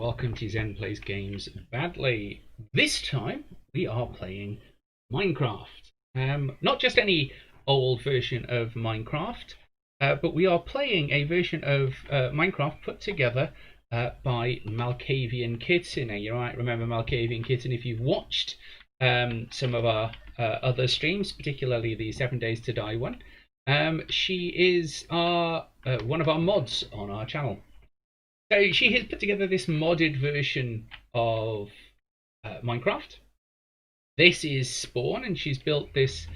welcome to Zen Plays Games Badly. This time we are playing Minecraft. Not just any old version of Minecraft, but we are playing a version of Minecraft put together by Malkavian Kitten. And you might remember Malkavian Kitten if you've watched some of our other streams, particularly the 7 Days to Die one. She is one of our mods on our channel. So she has put together this modded version of Minecraft. This is Spawn, and she's built this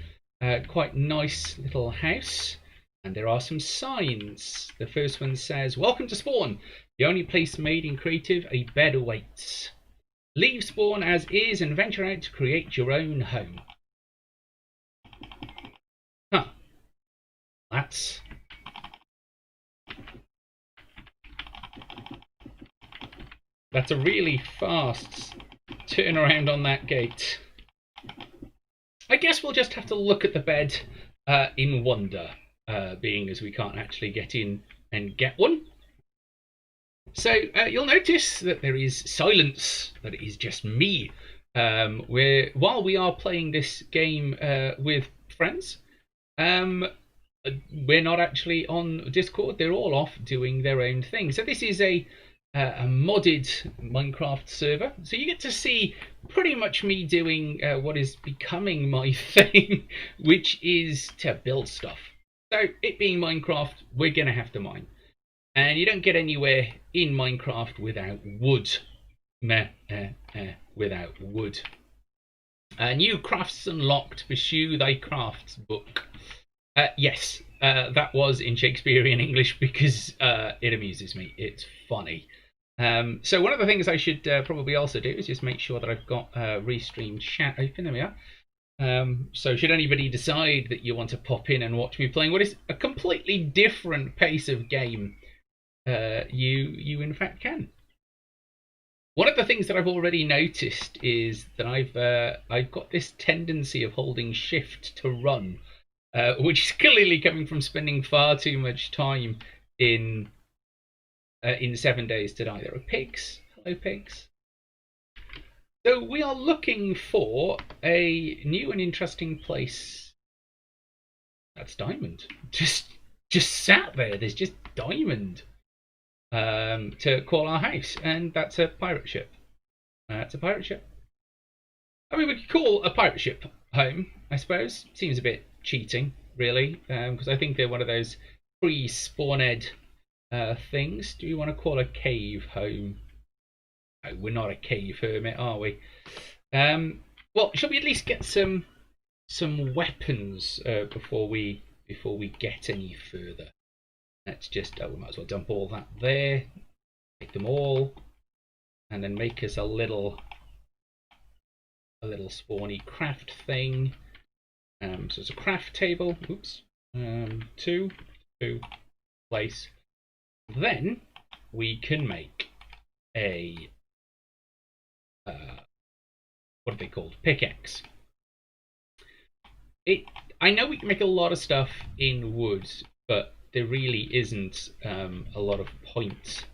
quite nice little house. And there are some signs. The first one says, "Welcome to Spawn, the only place made in creative, a bed awaits. Leave Spawn as is and venture out to create your own home." Huh. That's a really fast turnaround on that gate. I guess we'll just have to look at the bed in wonder, being as we can't actually get in and get one. So you'll notice that there is silence, that it is just me. While we are playing this game with friends, we're not actually on Discord. They're all off doing their own thing. So this is a modded Minecraft server, so you get to see pretty much me doing what is becoming my thing, which is to build stuff. So it being Minecraft, we're gonna have to mine, and you don't get anywhere in Minecraft without wood. Without wood. New crafts unlocked. Pursue thy crafts book. Yes, that was in Shakespearean English because it amuses me. It's funny. So one of the things I should probably also do is just make sure that I've got Restream chat open. There we are. So should anybody decide that you want to pop in and watch me playing what is a completely different pace of game, you in fact can. One of the things that I've already noticed is that I've got this tendency of holding shift to run, which is clearly coming from spending far too much time in 7 Days to Die. There are pigs. Hello, pigs. So we are looking for a new and interesting place. That's diamond. Just sat there. There's just diamond to call our house, and that's a pirate ship. It's a pirate ship. I mean, we could call a pirate ship home, I suppose. Seems a bit cheating, really, because I think they're one of those pre-spawned things. Do we want to call a cave home? No, we're not a cave hermit, are we? Well, shall we at least get some weapons before we get any further? Let's just we might as well dump all that there, take them all, and then make us a little spawny craft thing. So it's a craft table. Oops. Two place. Then we can make a what are they called? Pickaxe. I know we can make a lot of stuff in wood, but there really isn't a lot of point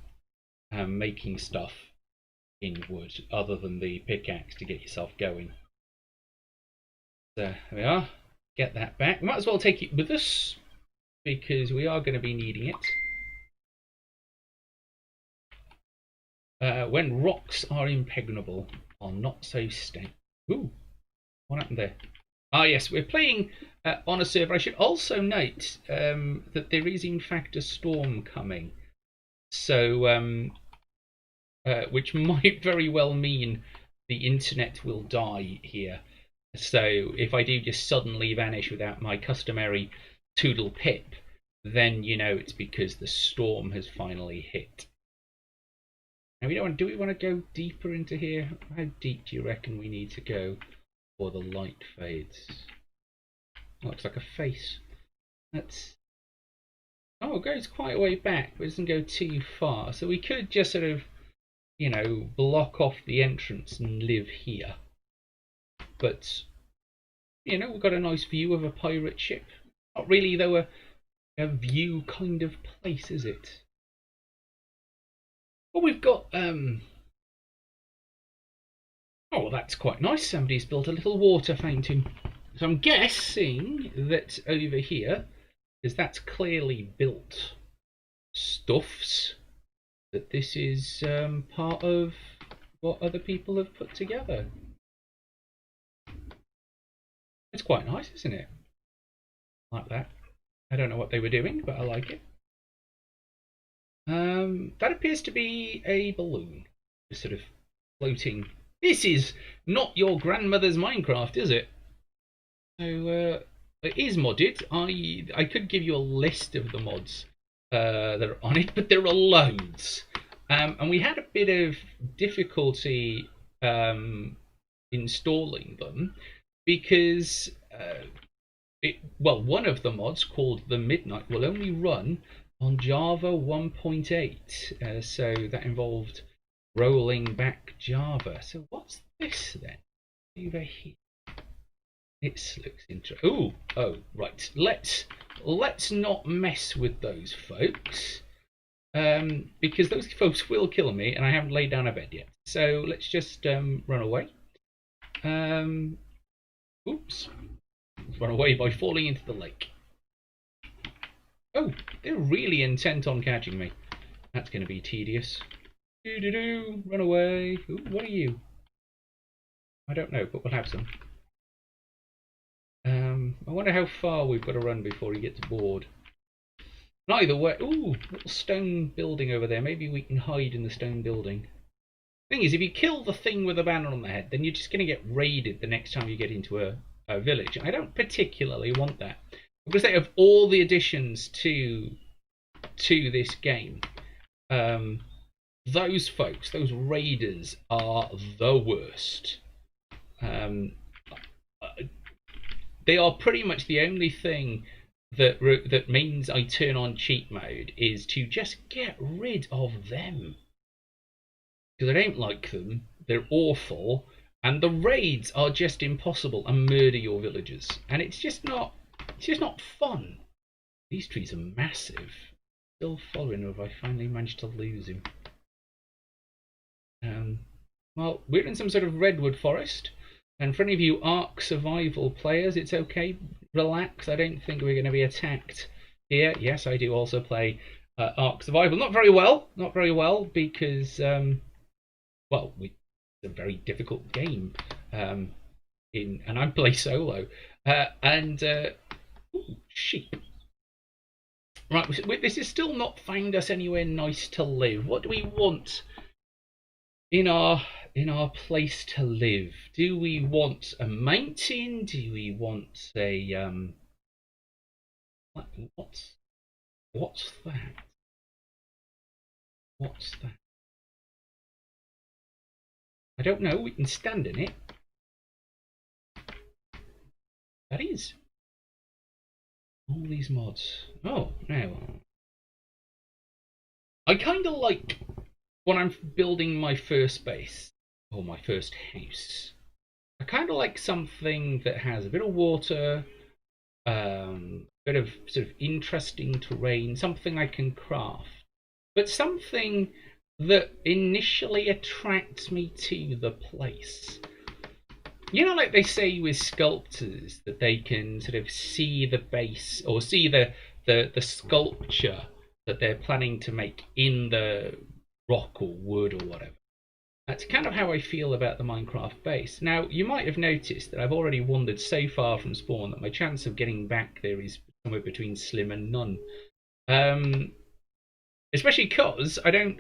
making stuff in wood other than the pickaxe to get yourself going. So there we are. Get that back. We might as well take it with us because we are going to be needing it. When rocks are impregnable, are not so stank. Ooh, what happened there? Ah, yes, we're playing on a server. I should also note that there is in fact a storm coming, so which might very well mean the internet will die here. So if I do just suddenly vanish without my customary toodle pip, then you know it's because the storm has finally hit. Now do we want to go deeper into here? How deep do you reckon we need to go before the light fades? Looks like a face. That's it goes quite a way back, but it doesn't go too far. So we could just sort of, block off the entrance and live here. But we've got a nice view of a pirate ship. Not really though a view kind of place, is it? Well, we've got Oh, that's quite nice. Somebody's built a little water fountain. So I'm guessing that over here, because that's clearly built stuffs, that this is part of what other people have put together. It's quite nice, isn't it? Like that. I don't know what they were doing, but I like it. That appears to be a balloon, just sort of floating. This is not your grandmother's Minecraft, is it? So it is modded. I could give you a list of the mods that are on it, but there are loads. And we had a bit of difficulty installing them because one of the mods called the Midnight will only run on Java 1.8, so that involved rolling back Java. So what's this then? Over here. It looks interesting. Oh, right. Let's not mess with those folks, because those folks will kill me, and I haven't laid down a bed yet. So let's just run away. Oops. Run away by falling into the lake. Oh, they're really intent on catching me. That's going to be tedious. Do-do-do, run away. Ooh, what are you? I don't know, but we'll have some. I wonder how far we've got to run before he gets bored. Either way, ooh, little stone building over there. Maybe we can hide in the stone building. Thing is, if you kill the thing with a banner on the head, then you're just going to get raided the next time you get into a village. I don't particularly want that. I'm going to say, of all the additions to this game, those folks, those raiders, are the worst. They are pretty much the only thing that means I turn on cheat mode is to just get rid of them. Because I don't like them, they're awful, and the raids are just impossible and murder your villagers. And it's just not fun. These trees are massive. Still following him, I finally managed to lose him. Well, we're in some sort of redwood forest. And for any of you Ark Survival players, it's okay, relax, I don't think we're going to be attacked here. Yes, I do also play Ark Survival. Not very well, because, well, it's a very difficult game, and I play solo. Ooh, sheep. Right, this is still not find us anywhere nice to live. What do we want in our place to live? Do we want a mountain? Do we want a what's that? What's that? I don't know. We can stand in it. That is all these mods. Oh, now I kind of like when I'm building my first base or my first house. I kind of like something that has a bit of water, a bit of sort of interesting terrain, something I can craft, but something that initially attracts me to the place. You know, like they say with sculptors, that they can sort of see the base or see the sculpture that they're planning to make in the rock or wood or whatever. That's kind of how I feel about the Minecraft base. Now, you might have noticed that I've already wandered so far from spawn that my chance of getting back there is somewhere between slim and none. Especially because I don't.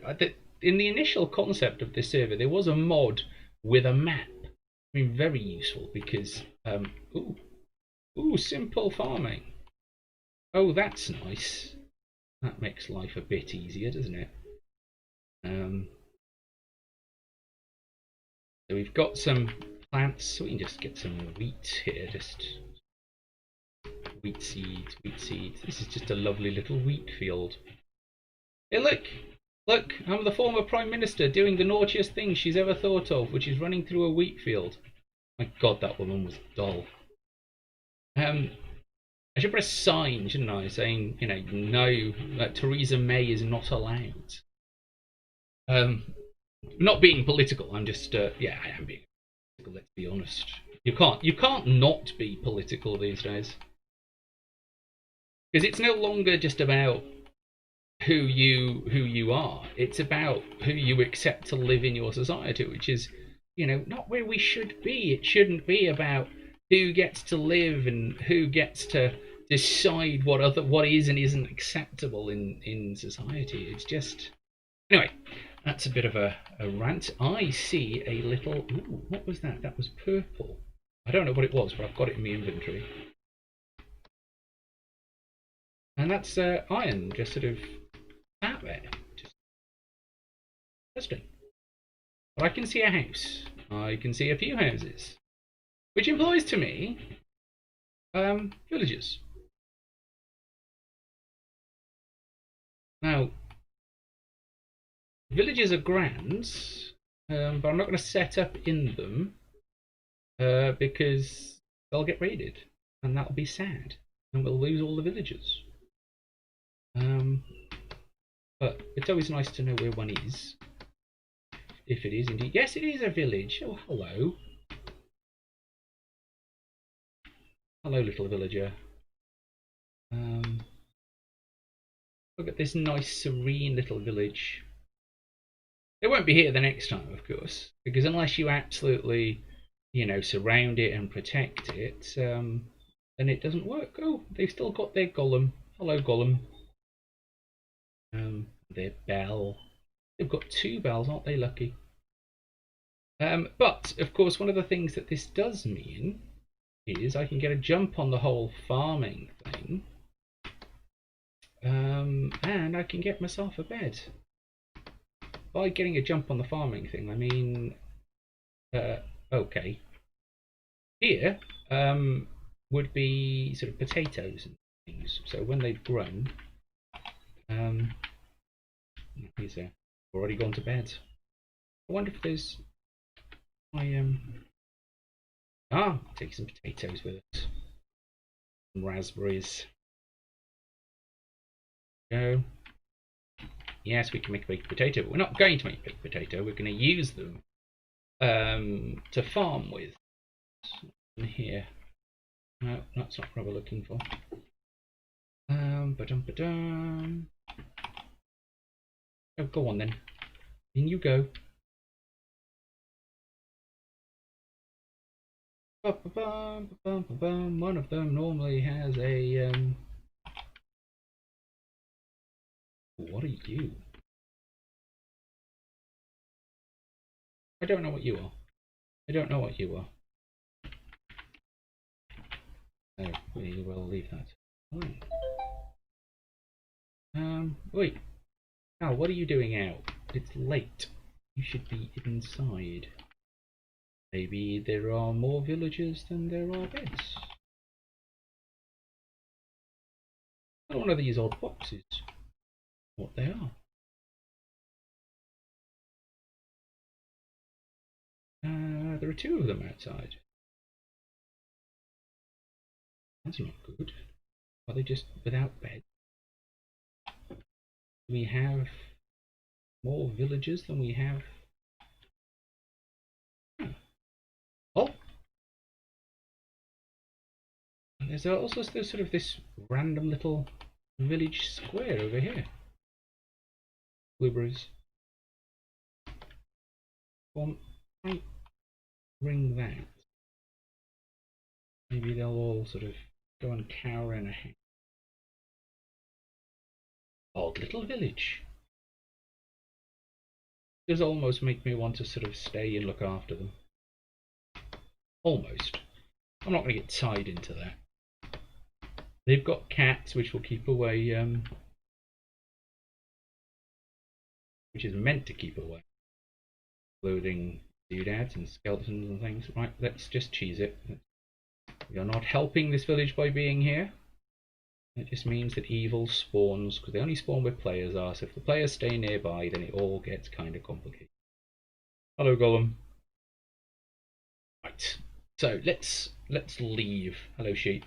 In the initial concept of this server, there was a mod with a map. I mean, very useful because ooh, simple farming. Oh, that's nice. That makes life a bit easier, doesn't it? So we've got some plants, so we can just get some wheat here, just wheat seeds. This is just a lovely little wheat field. Hey, look, I'm the former Prime Minister doing the naughtiest thing she's ever thought of, which is running through a wheat field. My God, that woman was dull. I should put a sign, shouldn't I, saying, you know, no, Theresa May is not allowed. Not being political, I'm just, yeah, I am being. political. Let's be honest. You can't not be political these days, because it's no longer just about who you are. It's about who you accept to live in your society, which is, not where we should be. It shouldn't be about who gets to live and who gets to decide what is and isn't acceptable in society. It's just, anyway. That's a bit of a rant. I see a little. Ooh, what was that? That was purple. I don't know what it was, but I've got it in my inventory. And that's iron, just sort of out there. Just interesting. But I can see a house. I can see a few houses, which implies to me villages. Now, villages are grand, but I'm not going to set up in them because they'll get raided, and that'll be sad, and we'll lose all the villagers. But it's always nice to know where one is, if it is indeed. Yes, it is a village. Oh, hello. Hello, little villager. Look at this nice, serene little village. They won't be here the next time, of course, because unless you absolutely, surround it and protect it, then it doesn't work. Oh, they've still got their golem. Hello, golem. Their bell. They've got 2 bells, aren't they lucky? But, of course, one of the things that this does mean is I can get a jump on the whole farming thing, and I can get myself a bed. By getting a jump on the farming thing, I mean, okay. Here would be sort of potatoes and things. So when they've grown, he's already gone to bed. I wonder if there's. I'll take some potatoes with us. Some raspberries. Go. Yes, we can make a baked potato, but we're not going to make baked potato. We're going to use them to farm with. Here. No, that's not what we're looking for. Ba-dum. Oh, go on then. In you go. One of them normally has a What are you? I don't know what you are. I don't know what you are. No, we will leave that. Wait. Al, what are you doing out? It's late. You should be inside. Maybe there are more villagers than there are beds. Not one of these odd boxes. What they are. There are 2 of them outside. That's not good. Are they just without bed? We have more villagers than we have. Oh! And there's also sort of this random little village square over here. Blueberries. Might ring that. Maybe they'll all sort of go and cower in a house. Odd little village. Does almost make me want to sort of stay and look after them. Almost. I'm not going to get tied into that. They've got cats which will keep away, which is meant to keep away, including doodads and skeletons and things. Right, let's just cheese it. We are not helping this village by being here. It just means that evil spawns, because they only spawn where players are, so if the players stay nearby, then it all gets kind of complicated. Hello, Golem. Right, so let's leave. Hello, sheep.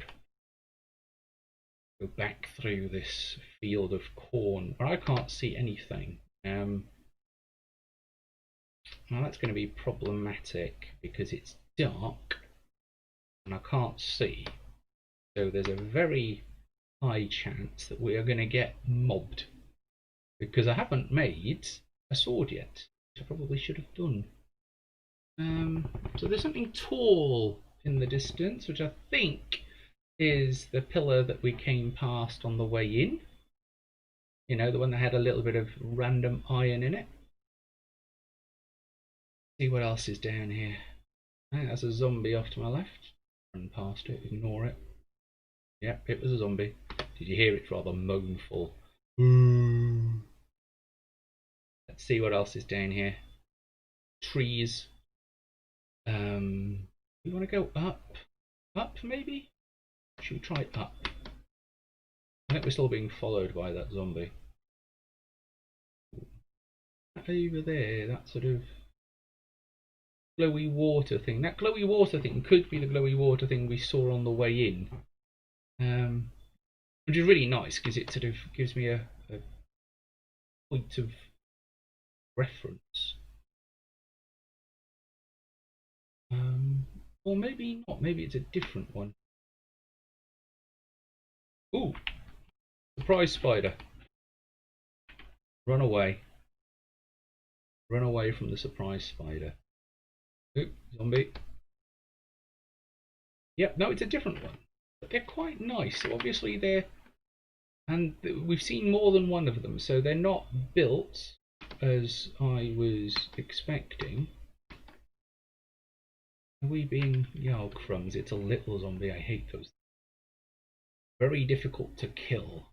Go back through this field of corn, where I can't see anything. Now that's going to be problematic, because it's dark and I can't see. So there's a very high chance that we are going to get mobbed. Because I haven't made a sword yet, which I probably should have done. So there's something tall in the distance, which I think is the pillar that we came past on the way in. You know, the one that had a little bit of random iron in it. See what else is down here. There's a zombie off to my left. Run past it, ignore it. Yep, it was a zombie. Did you hear it? Rather mournful. Let's see what else is down here. Trees. We want to go up. Up, maybe? Should we try up? I think we're still being followed by that zombie. Over there, that sort of glowy water thing. That glowy water thing could be the glowy water thing we saw on the way in. Which is really nice because it sort of gives me a point of reference. Or maybe not, maybe it's a different one. Ooh! Surprise spider. Run away. Run away from the surprise spider. Ooh, zombie. Yep, no, it's a different one. But they're quite nice. So obviously they're... And we've seen more than one of them, so they're not built as I was expecting. Are we being... Oh, crumbs, it's a little zombie. I hate those. Very difficult to kill.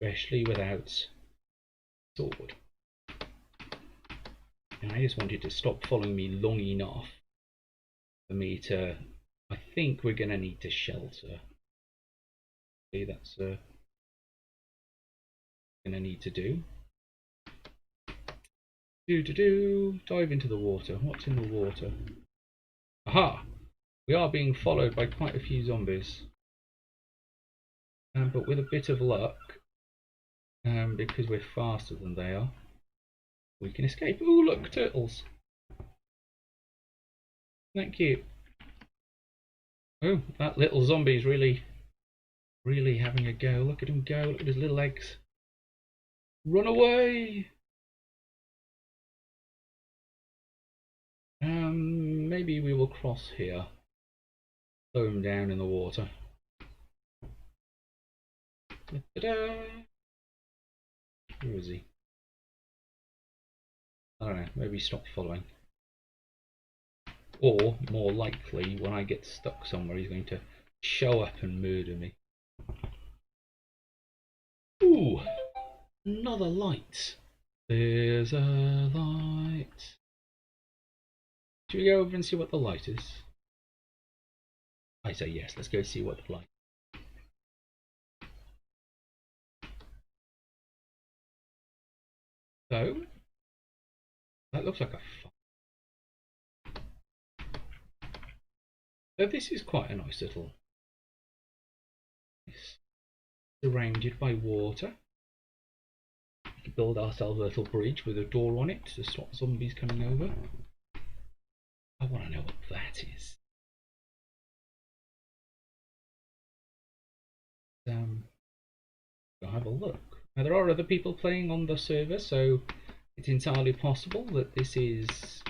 Especially without sword. And I just wanted to stop following me long enough for me to... I think we're going to need to shelter. Okay, that's going to need to do. Dive into the water. What's in the water? Aha! We are being followed by quite a few zombies. But with a bit of luck, because we're faster than they are, we can escape. Ooh, look, turtles. Thank you. Oh, that little zombie's really having a go. Look at him go. Look at his little legs. Run away! Maybe we will cross here. Throw him down in the water. Ta-da! Where is he? I don't know, maybe stop following. Or, more likely, when I get stuck somewhere, he's going to show up and murder me. Ooh! Another light. There's a light. Should we go over and see what the light is? I say yes, let's go see what the light is. So, that looks like a fire. So this is quite a nice little... surrounded by water. We can build ourselves a little bridge with a door on it to stop zombies coming over. I want to know what that is. I'll have a look. Now there are other people playing on the server, so it's entirely possible that this is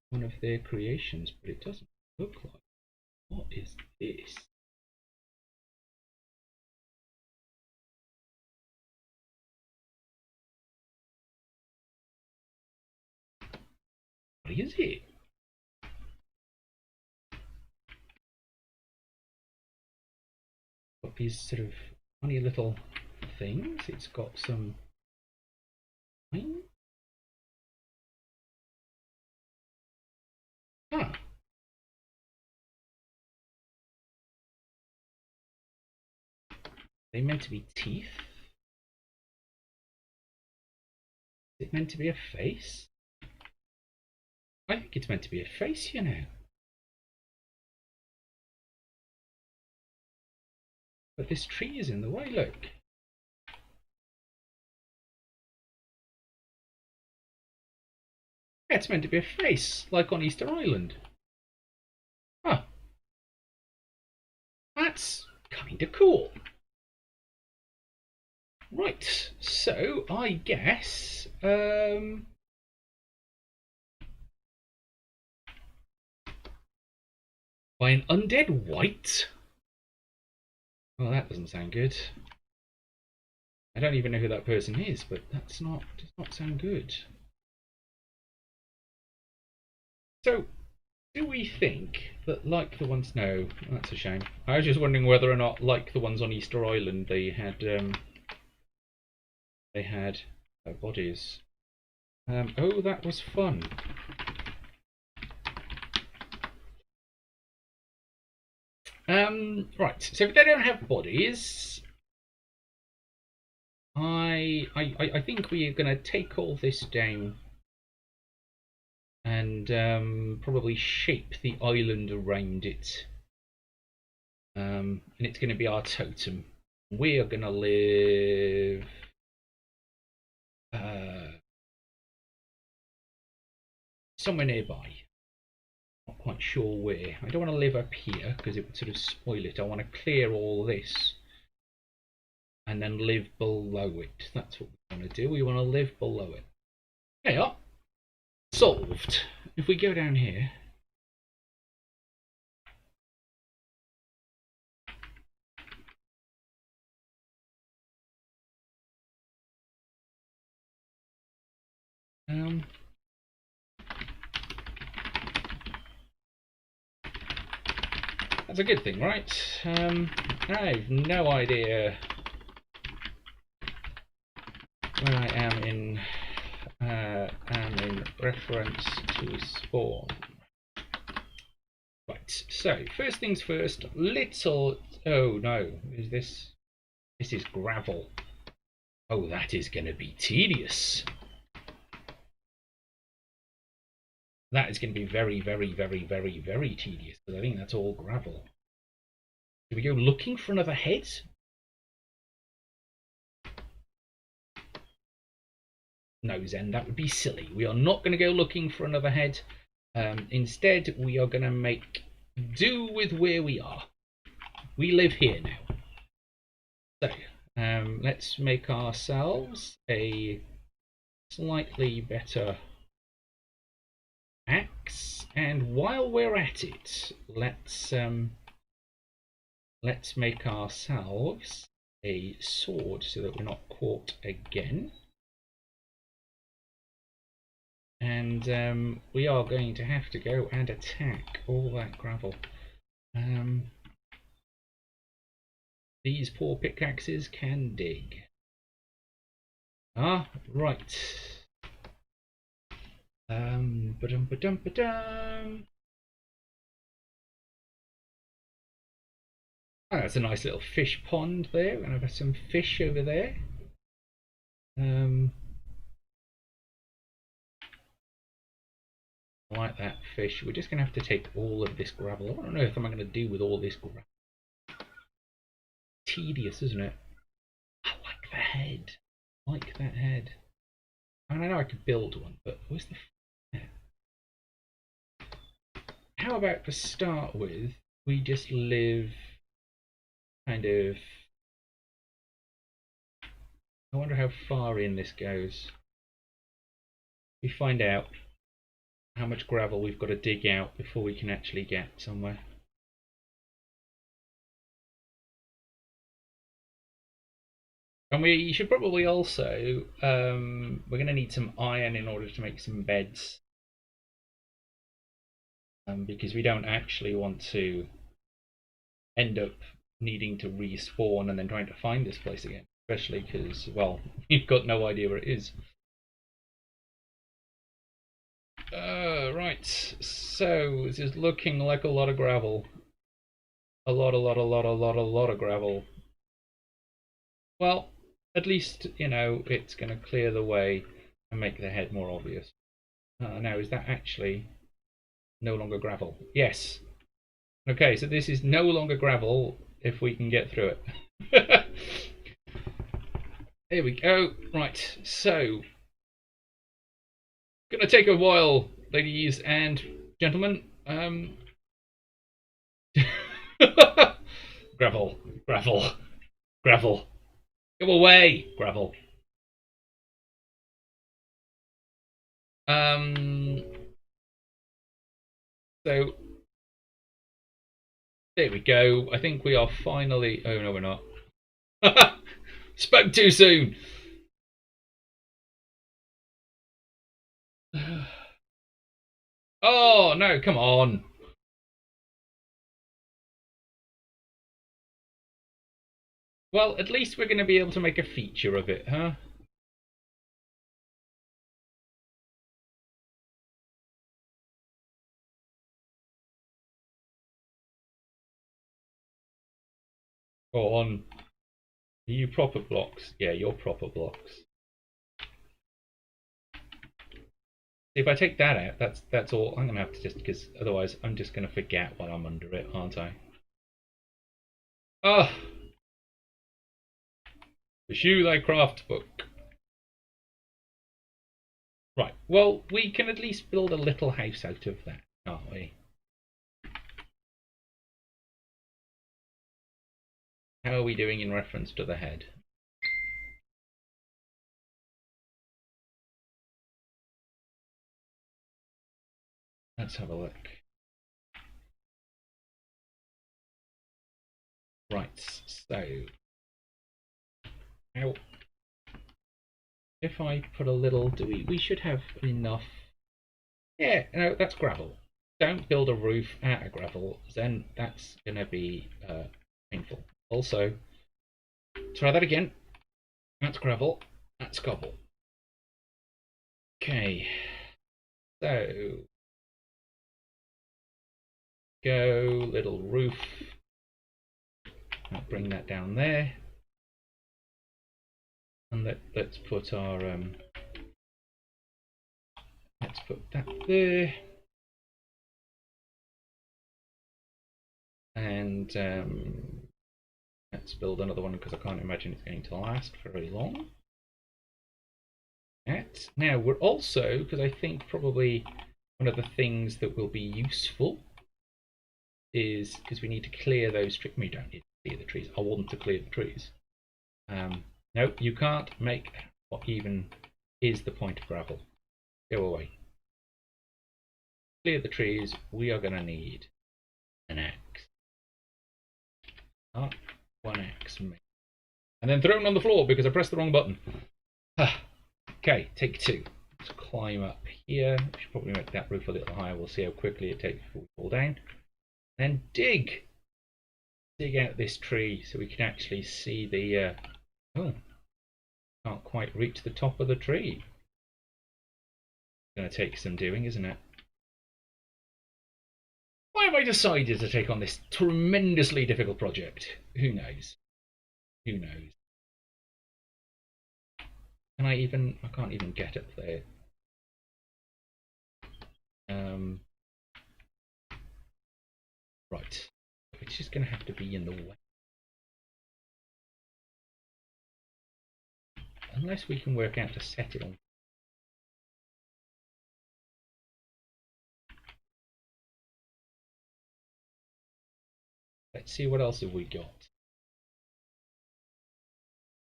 one of their creations, but it doesn't look like. What is this? What is it? Got these sort of funny little things. It's got some... Ah. They meant to be teeth? Is it meant to be a face? I think it's meant to be a face, you know. But this tree is in the way, look. Yeah, it's meant to be a face, like on Easter Island. kind of cool. Right, so I guess by an undead wight. Well, that doesn't sound good. I don't even know who that person is, but does not sound good. So, do we think that, like the ones? No, that's a shame. I was just wondering whether or not, like the ones on Easter Island, they had bodies. Oh, that was fun. Right. So if they don't have bodies, I think we are going to take all this down and probably shape the island around it. And it's going to be our totem. We are going to live somewhere nearby. Not quite sure where. I don't want to live up here because it would sort of spoil it. I want to clear all this and then live below it. That's what we want to do. We want to live below it. There you are. Solved. If we go down here, that's a good thing, right? I have no idea where I am in reference to spawn. Right, so first things first, little, oh no, is this is gravel. Oh, that is going to be tedious. That is going to be very, very, very, very, very tedious, because I think that's all gravel. Do we go looking for another head? No, Zen, that would be silly. We are not going to go looking for another head. Instead, we are going to make do with where we are. We live here now. So, let's make ourselves a slightly better axe, and while we're at it, let's make ourselves a sword so that we're not caught again. And we are going to have to go and attack all that gravel. These poor pickaxes can dig. Ah, right. Ba-dum. Oh, that's a nice little fish pond there. We're gonna have some fish over there. I like that fish. We're just gonna have to take all of this gravel. I don't know if I'm gonna do with all this gravel. Tedious, isn't it? I like the head. I like that head. I know I could build one, but where's the head? How about to start with, we just live kind of. I wonder how far in this goes. We find out how much gravel we've got to dig out before we can actually get somewhere. And we should probably also, we're going to need some iron in order to make some beds. Because we don't actually want to end up needing to respawn and then trying to find this place again. Especially because, well, you've got no idea where it is. Right, so this is looking like a lot of gravel. A lot of gravel. Well, at least, you know, it's going to clear the way and make the head more obvious. Now, is that actually no longer gravel? Yes. Okay, so this is no longer gravel if we can get through it. Here we go. Right, so gonna take a while, ladies and gentlemen. Gravel. Gravel. Gravel. Go away, gravel. So there we go. I think we are finally. Oh no, we're not. Spoke too soon. Oh no, come on. Well, at least we're going to be able to make a feature of it, huh? Go on. Are you proper blocks? Yeah, you're proper blocks. If I take that out, that's all. I'm going to have to just, because otherwise I'm just going to forget while I'm under it, aren't I? Oh! Eschew thy craft book. Right, well, we can at least build a little house out of that, can't we? How are we doing in reference to the head? Let's have a look. Right, so now if I put a little, we should have enough. Yeah, no, that's gravel. Don't build a roof out of gravel, then that's gonna be painful. Also, try that again. That's gravel. That's cobble. Okay, so go little roof. I'll bring that down there, and let's put our let's put that there, and let's build another one because I can't imagine it's going to last very long. Right. Now we're also, because I think probably one of the things that will be useful is because we need to clear those trees. We don't need to clear the trees. I want to clear the trees. No, you can't make what even is the point of gravel. Go away. Clear the trees. We are going to need an axe. Not one axe. And then thrown on the floor because I pressed the wrong button. Okay, take two. Let's climb up here. We should probably make that roof a little higher. We'll see how quickly it takes before we fall down. Then dig. Dig out this tree so we can actually see the. Oh, can't quite reach the top of the tree. It's going to take some doing, isn't it? Why have I decided to take on this tremendously difficult project? Who knows? Who knows? Can I even? I can't even get up there. Right. It's just going to have to be in the way. Unless we can work out to set it on. Let's see what else have we got.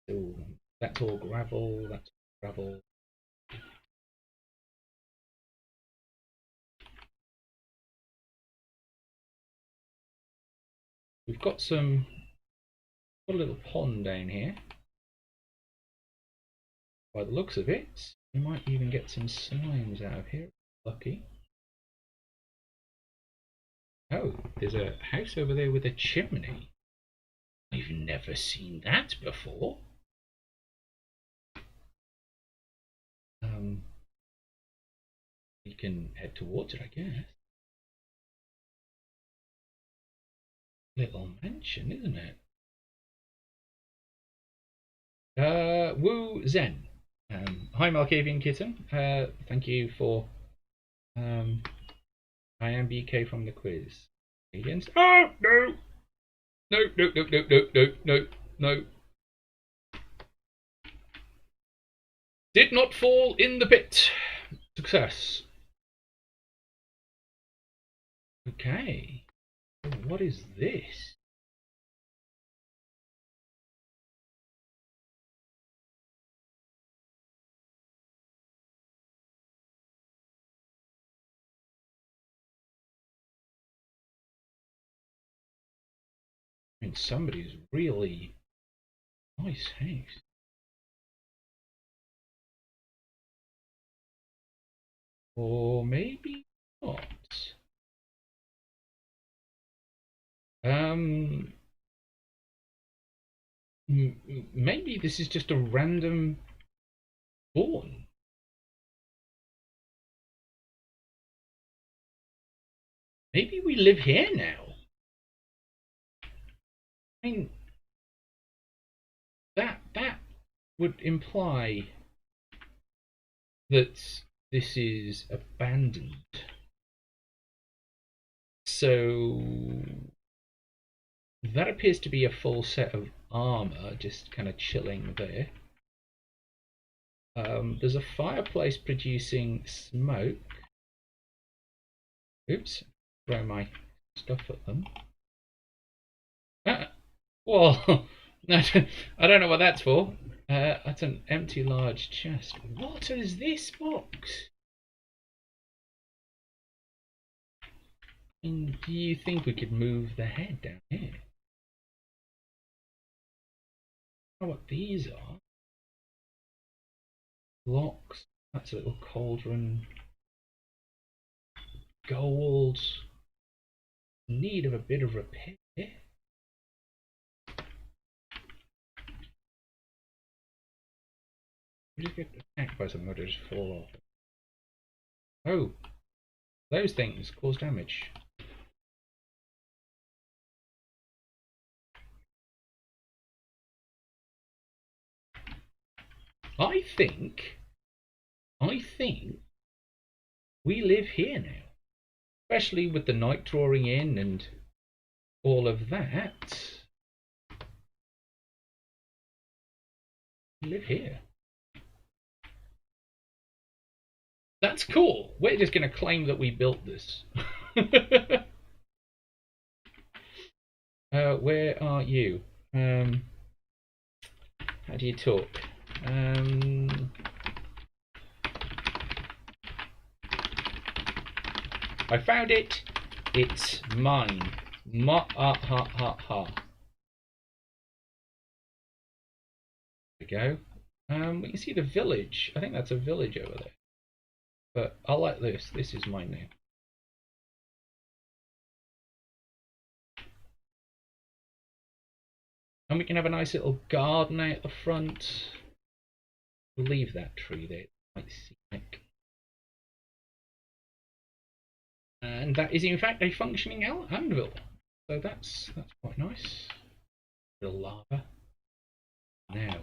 So that's all gravel. That's gravel. We've got some. Got a little pond down here. By the looks of it, we might even get some slimes out of here. Lucky. Oh, there's a house over there with a chimney. I've never seen that before. We can head towards it, I guess. Little mansion, isn't it? Woo Zen. Hi, Malkavian Kitten. Thank you for. I am BK from the quiz. Against. Oh no! No! No! No! No! No! No! No! No! Did not fall in the pit. Success. Okay. What is this? I mean, somebody's really nice house. Or maybe not. Maybe this is just a random spawn. Maybe we live here now. I mean, that would imply that this is abandoned. So that appears to be a full set of armor, just kind of chilling there. There's a fireplace producing smoke. Oops, throw my stuff at them. Well, I don't know what that's for. That's an empty large chest. What is this box? And do you think we could move the head down here? I don't know what these are. Blocks. That's a little cauldron. Gold. Need of a bit of repair. We just get attacked by something or just fall off. Oh, those things cause damage. I think we live here now, especially with the night drawing in and all of that. We live here. That's cool. We're just going to claim that we built this. Where are you? How do you talk? I found it. It's mine. Ha ha ha ha. There we go. We can see the village. I think that's a village over there. But I like this. This is mine now. And we can have a nice little garden out the front. We'll leave that tree there. Quite scenic. And that is in fact a functioning anvil. So that's quite nice. A little lava. Now.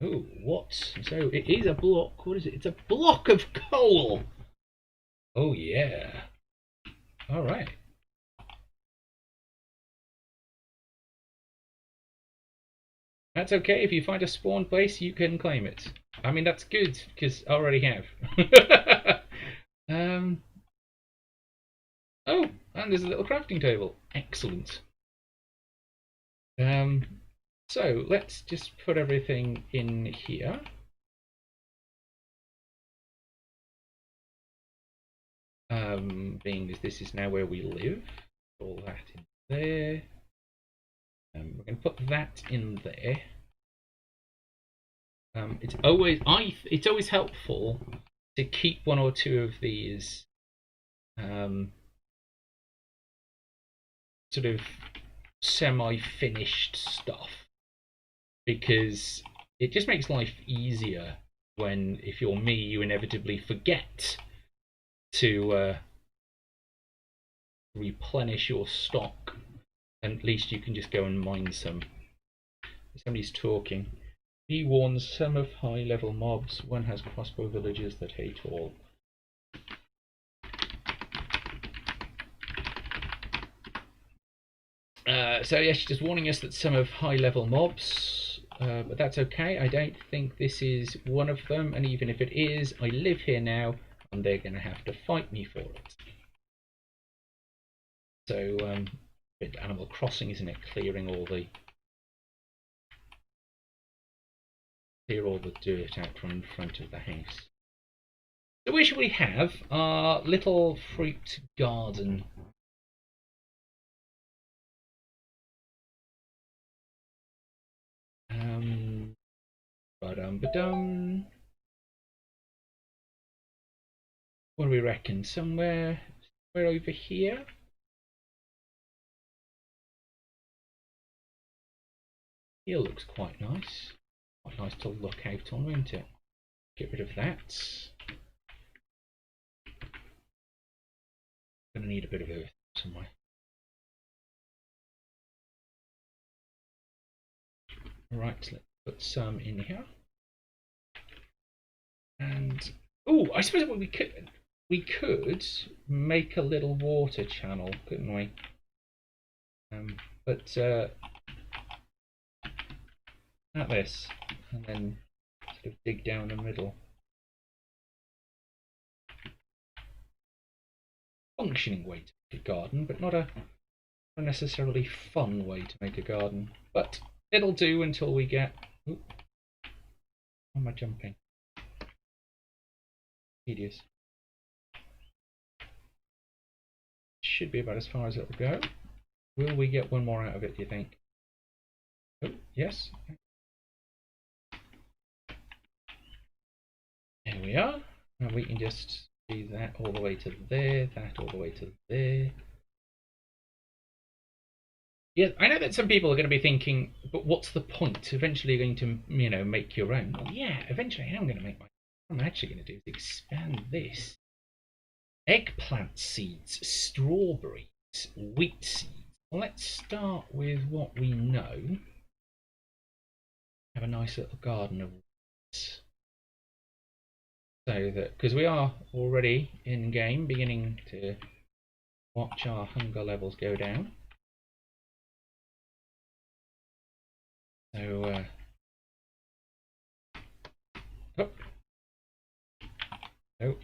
Oh, what? So it is a block. What is it? It's a block of coal. Oh yeah. All right. That's okay. If you find a spawn place, you can claim it. I mean, that's good because I already have. Oh, and there's a little crafting table. Excellent. So let's just put everything in here. Being as this is now where we live, all that in there. We're going to put that in there. It's always helpful to keep one or two of these sort of semi-finished stuff, because it just makes life easier when, if you're me, you inevitably forget to replenish your stock, and at least you can just go and mine some. Somebody's talking. He warns some of high-level mobs. One has crossbow villagers that hate all. So yes, she's just warning us that some of high-level mobs, but that's okay. I don't think this is one of them, and even if it is, I live here now, and they're going to have to fight me for it. So, bit Animal Crossing, isn't it? Clear all the dirt out from in front of the house. So where should we have our little fruit garden? Ba-dum. What do we reckon? Somewhere over here? Here looks quite nice. Quite nice to look out on, won't it? Get rid of that. Gonna need a bit of earth somewhere. Right, let's put some in here. And oh, I suppose what we could make a little water channel, couldn't we? But at this, and then sort of dig down the middle. Functioning way to make a garden, but not a necessarily fun way to make a garden. But it'll do until we get. Ooh, how am I jumping? Tedious. Should be about as far as it'll go. Will we get one more out of it, do you think? Oh, yes. There we are. And we can just do that all the way to there, that all the way to there. Yeah, I know that some people are going to be thinking, but what's the point? Eventually you're going to, make your own. Well, yeah, eventually I am going to make my own. What I'm actually going to do is expand this. Eggplant seeds, strawberries, wheat seeds. Well, let's start with what we know. Have a nice little garden of wheat. So that, because we are already in game beginning to watch our hunger levels go down. So, oh,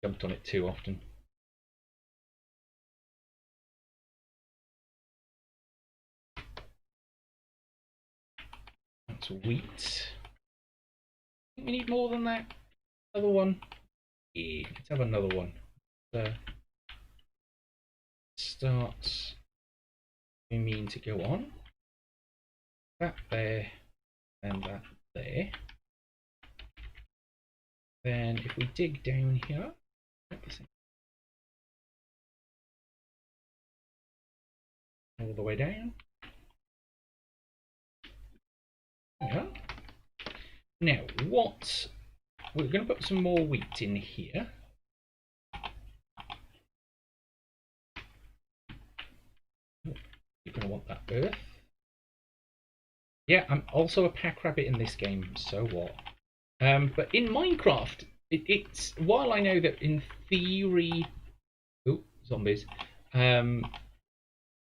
jumped on it too often. That's wheat. I think we need more than that. Another one. Yeah, let's have another one. Start. We mean to go on. That there, and that there. Then if we dig down here, all the way down. Yeah. Now, what we're going to put some more wheat in here. You're going to want that earth. Yeah, I'm also a pack rabbit in this game, so what? But in Minecraft, it's while I know that in theory, oh, zombies,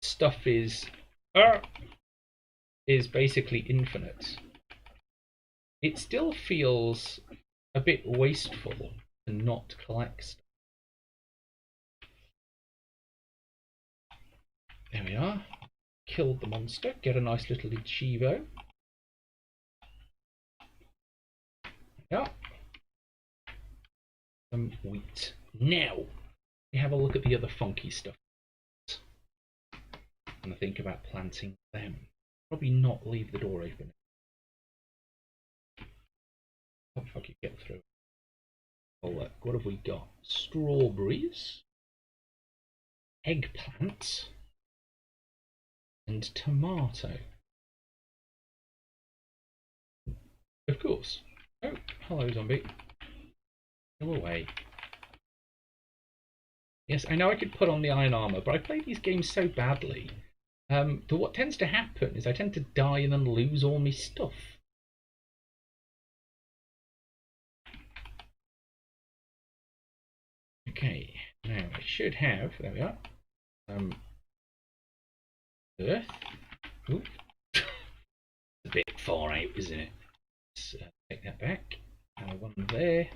stuff is basically infinite. It still feels a bit wasteful to not collect stuff. There we are. Killed the monster. Get a nice little achievo. Yeah. Some wheat. Now, we have a look at the other funky stuff. And I think about planting them. Probably not leave the door open. How if I could get through. Oh look, what have we got? Strawberries, eggplant, and tomato. Of course. Oh, hello zombie. Go away. Yes, I know I could put on the iron armor, but I play these games so badly. But what tends to happen is I tend to die and then lose all my stuff. Okay, now I should have, there we are, earth. Ooh. It's a bit far out, isn't it? Let's take that back. And one there.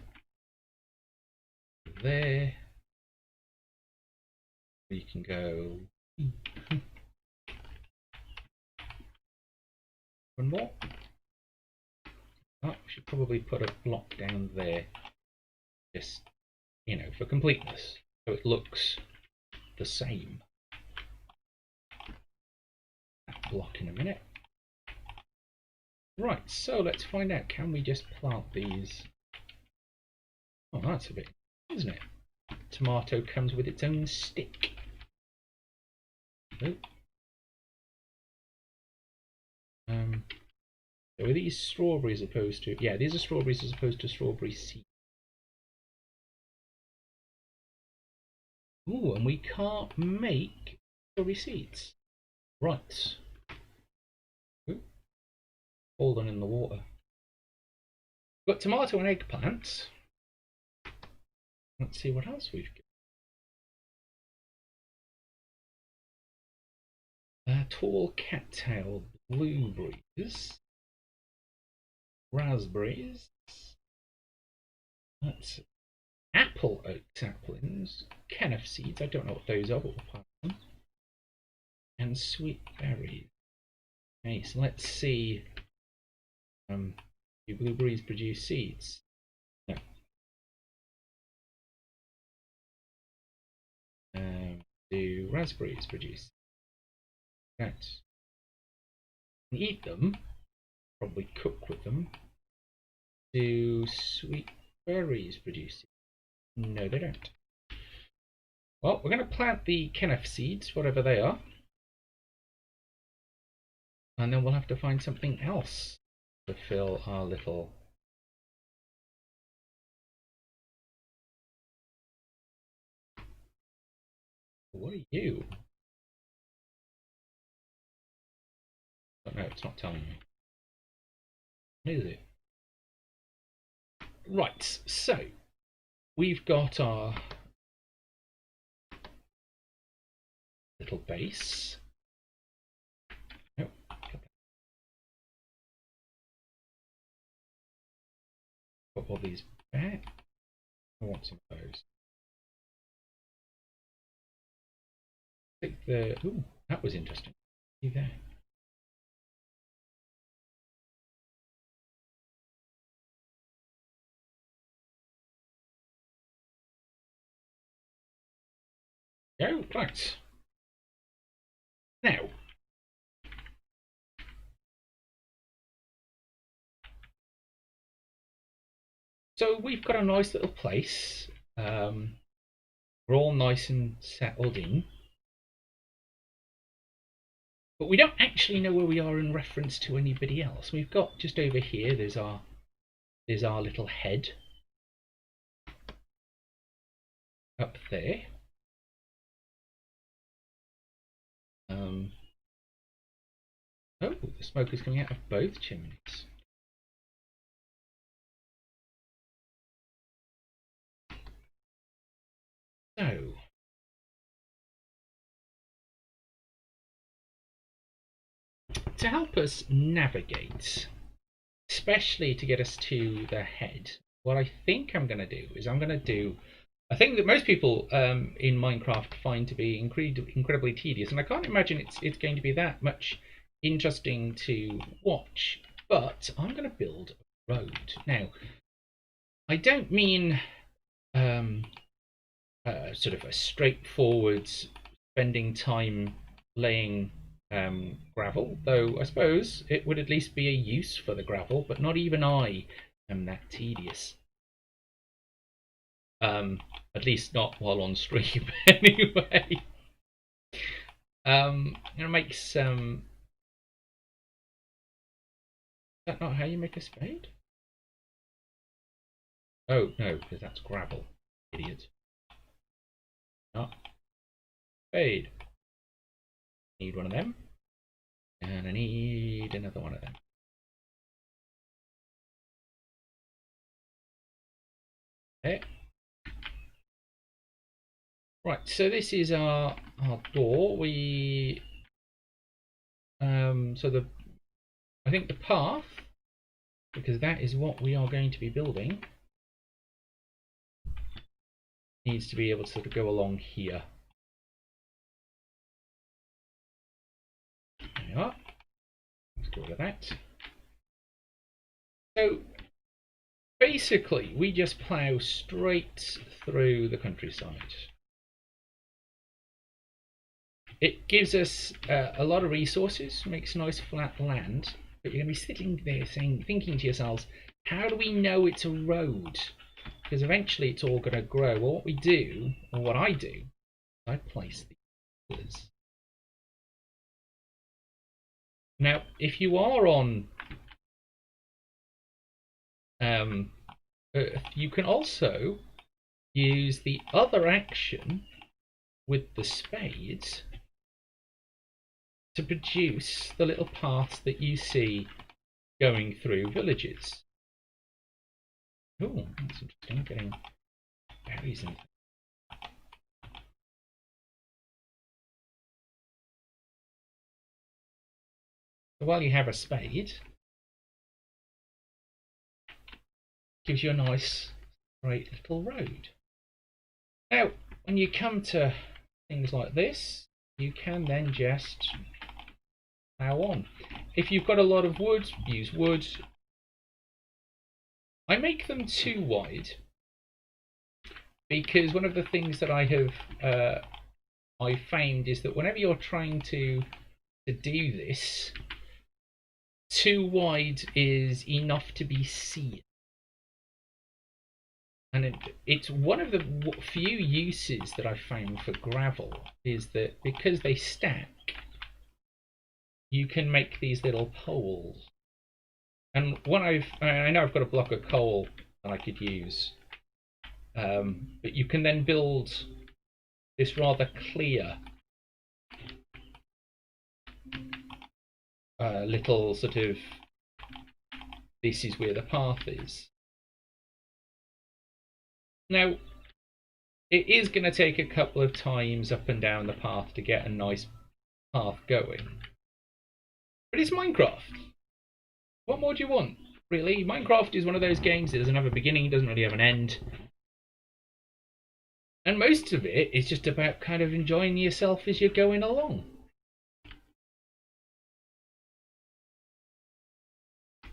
There. We can go. One more. Oh, we should probably put a block down there. just, for completeness, so it looks the same. That block in a minute. Right, so let's find out, can we just plant these? Oh, that's a bit, isn't it? Tomato comes with its own stick. Oh. So are these strawberries opposed to? Yeah, these are strawberries as opposed to strawberry seeds. Ooh, and we can't make strawberry seeds. Right. Ooh. Hold on in the water. We've got tomato and eggplant. Let's see what else we've got. Tall cattail blueberries. Raspberries. That's apple oak saplings. Kenneth seeds. I don't know what those are, but we'll plant them. And sweet berries. Okay, so let's see. Do blueberries produce seeds? No. Do raspberries produce? Right. Eat them. Probably cook with them. Do sweet berries produce seeds? No, they don't. Well, we're going to plant the Kenneth seeds, whatever they are. And then we'll have to find something else to fill our little... What are you? Oh, no, it's not telling me. What is it? Right, so we've got our little base. Nope. Put all these back. I want some of those. Take the... Ooh, that was interesting. See there. Go, right. Now, so we've got a nice little place. We're all nice and settled in. But we don't actually know where we are in reference to anybody else. We've got just over here, there's our little head. Up there. Oh, the smoke is coming out of both chimneys. So, to help us navigate, especially to get us to the head, what I think I'm going to do is I'm going to do a thing that most people in Minecraft find to be incredibly tedious, and I can't imagine it's going to be that much interesting to watch, but I'm going to build a road. Now, I don't mean sort of a straightforward spending time laying gravel, though I suppose it would at least be a use for the gravel, but not even I am that tedious. At least not while on stream, anyway. It makes is that not how you make a spade? Oh no, because that's gravel, idiot. Not spade. Need one of them, and I need another one of them. Okay. Right, so this is our door. We so I think the path, because that is what we are going to be building, needs to be able to sort of go along here. There we are. Let's get rid of that. So Basically, we just plough straight through the countryside. It gives us a lot of resources, makes nice flat land, but you're going to be sitting there thinking to yourselves, how do we know it's a road? Because eventually it's all going to grow. Well, what we do, or what I do, I place the pillars. Now, if you are on, you can also use the other action with the spades to produce the little paths that you see going through villages. Oh, that's interesting. Getting berries in. So while you have a spade, gives you a nice, great little road. Now, when you come to things like this, you can then just plough on. If you've got a lot of wood, use wood. I make them too wide because one of the things that I found is that whenever you're trying to do this, too wide is enough to be seen. And it's one of the few uses that I've found for gravel is that because they stack, you can make these little poles. And when I know I've got a block of coal that I could use, but you can then build this rather clear little sort of, this is where the path is. Now, it is going to take a couple of times up and down the path to get a nice path going. But it's Minecraft. What more do you want, really? Minecraft is one of those games that doesn't have a beginning, doesn't really have an end. And most of it is just about kind of enjoying yourself as you're going along.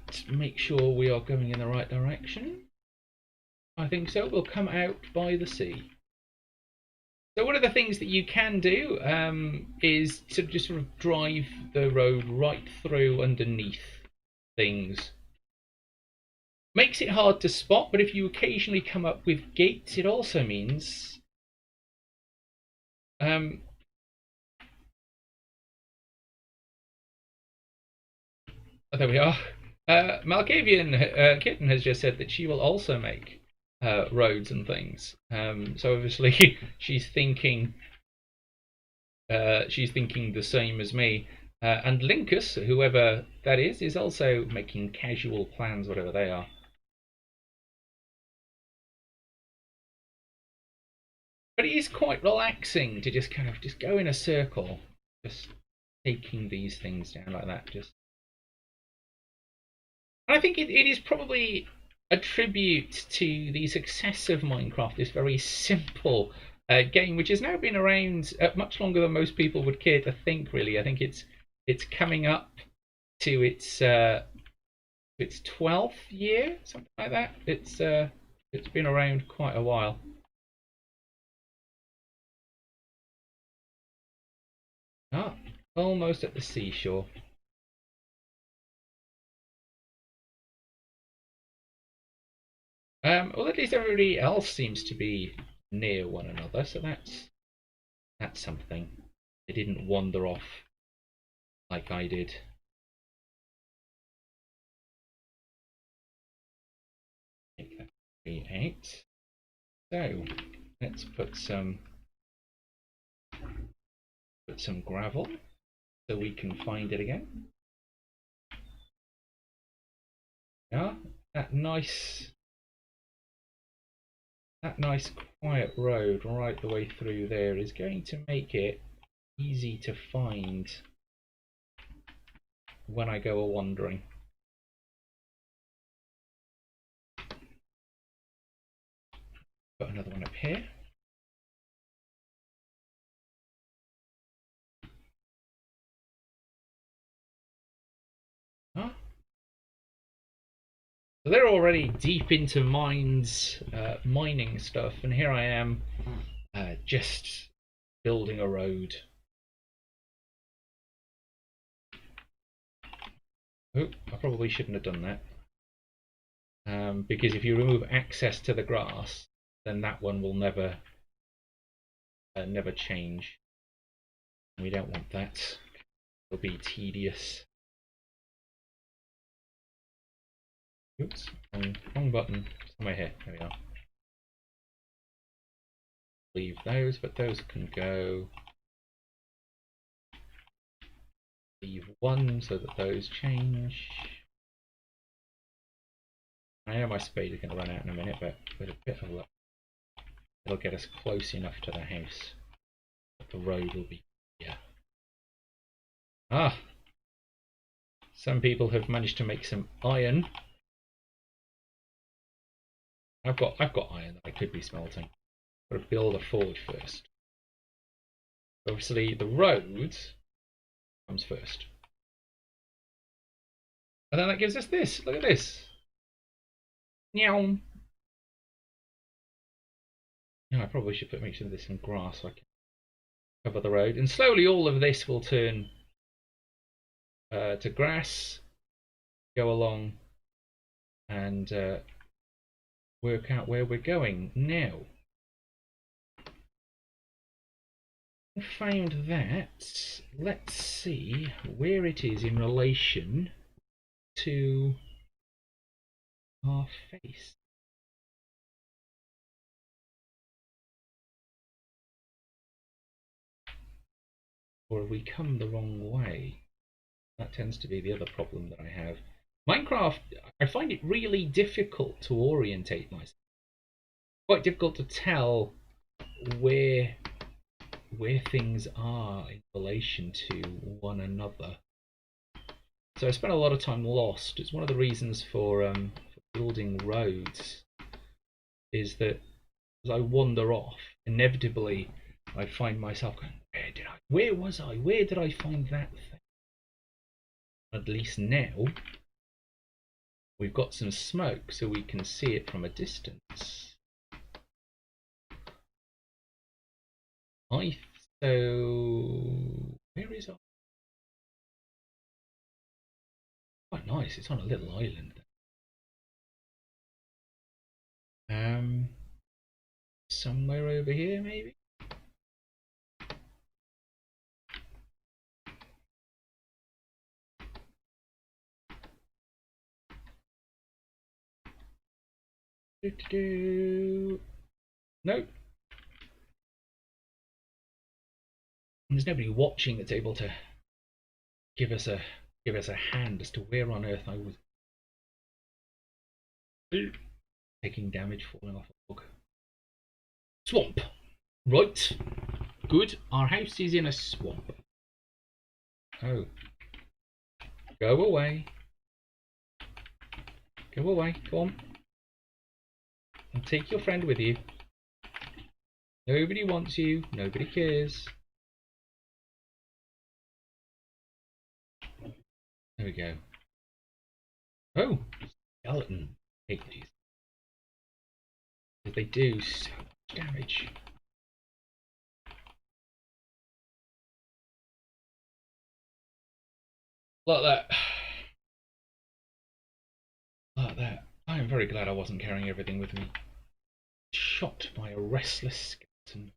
Let's make sure we are going in the right direction. I think so. We'll come out by the sea. So one of the things that you can do is to just sort of drive the road right through underneath things. Makes it hard to spot, but if you occasionally come up with gates, it also means oh, there we are. Malkavian Kitten has just said that she will also make roads and things. So obviously she's thinking the same as me. And Linkus, whoever that is also making casual plans, whatever they are. But it is quite relaxing to just kind of just go in a circle, just taking these things down like that. And I think it is probably a tribute to the success of Minecraft, this very simple game, which has now been around much longer than most people would care to think. Really, I think it's coming up to its 12th year, something like that. It's been around quite a while. Ah, almost at the seashore. Well, at least everybody else seems to be near one another, so that's something. They didn't wander off like I did. Make that 8. So let's put some gravel so we can find it again. Yeah, that nice quiet road right the way through there is going to make it easy to find when I go a wandering. Put another one up here. Huh? So they're already deep into mines, mining stuff, and here I am just building a road. Oh, I probably shouldn't have done that. Because if you remove access to the grass, then that one will never change. We don't want that. It'll be tedious. Oops, wrong button. Somewhere here. There we are. Leave those, but those can go. Leave one so that those change. I know my spade is going to run out in a minute, but with a bit of luck, it'll get us close enough to the house. But the road will be here. Ah! Some people have managed to make some iron. I've got iron that I could be smelting. Got to build a forge first. Obviously, the road comes first, and then that gives us this. Look at this. Meow. No, I probably should make sure there's some grass so I can cover the road, and slowly all of this will turn to grass. Go along and work out where we're going now. Found that. Let's see where it is in relation to our face. Or have we come the wrong way? That tends to be the other problem that I have. Minecraft, I find it really difficult to orientate myself. Quite difficult to tell where things are in relation to one another. So I spent a lot of time lost. It's one of the reasons for building roads, is that as I wander off, inevitably I find myself going, where was I? Where did I find that thing? At least now we've got some smoke so we can see it from a distance. So where is our... Quite nice, it's on a little island. Somewhere over here maybe? Nope. There's nobody watching that's able to give us a hand as to where on earth I was taking damage, falling off a log. Swamp. Right. Good. Our house is in a swamp. Oh. Go away. Go away. Go on. And take your friend with you. Nobody wants you. Nobody cares. There we go. Oh, skeleton pigmies. They do so much damage. Like that. Like that. I am very glad I wasn't carrying everything with me. Shot by a restless skeleton.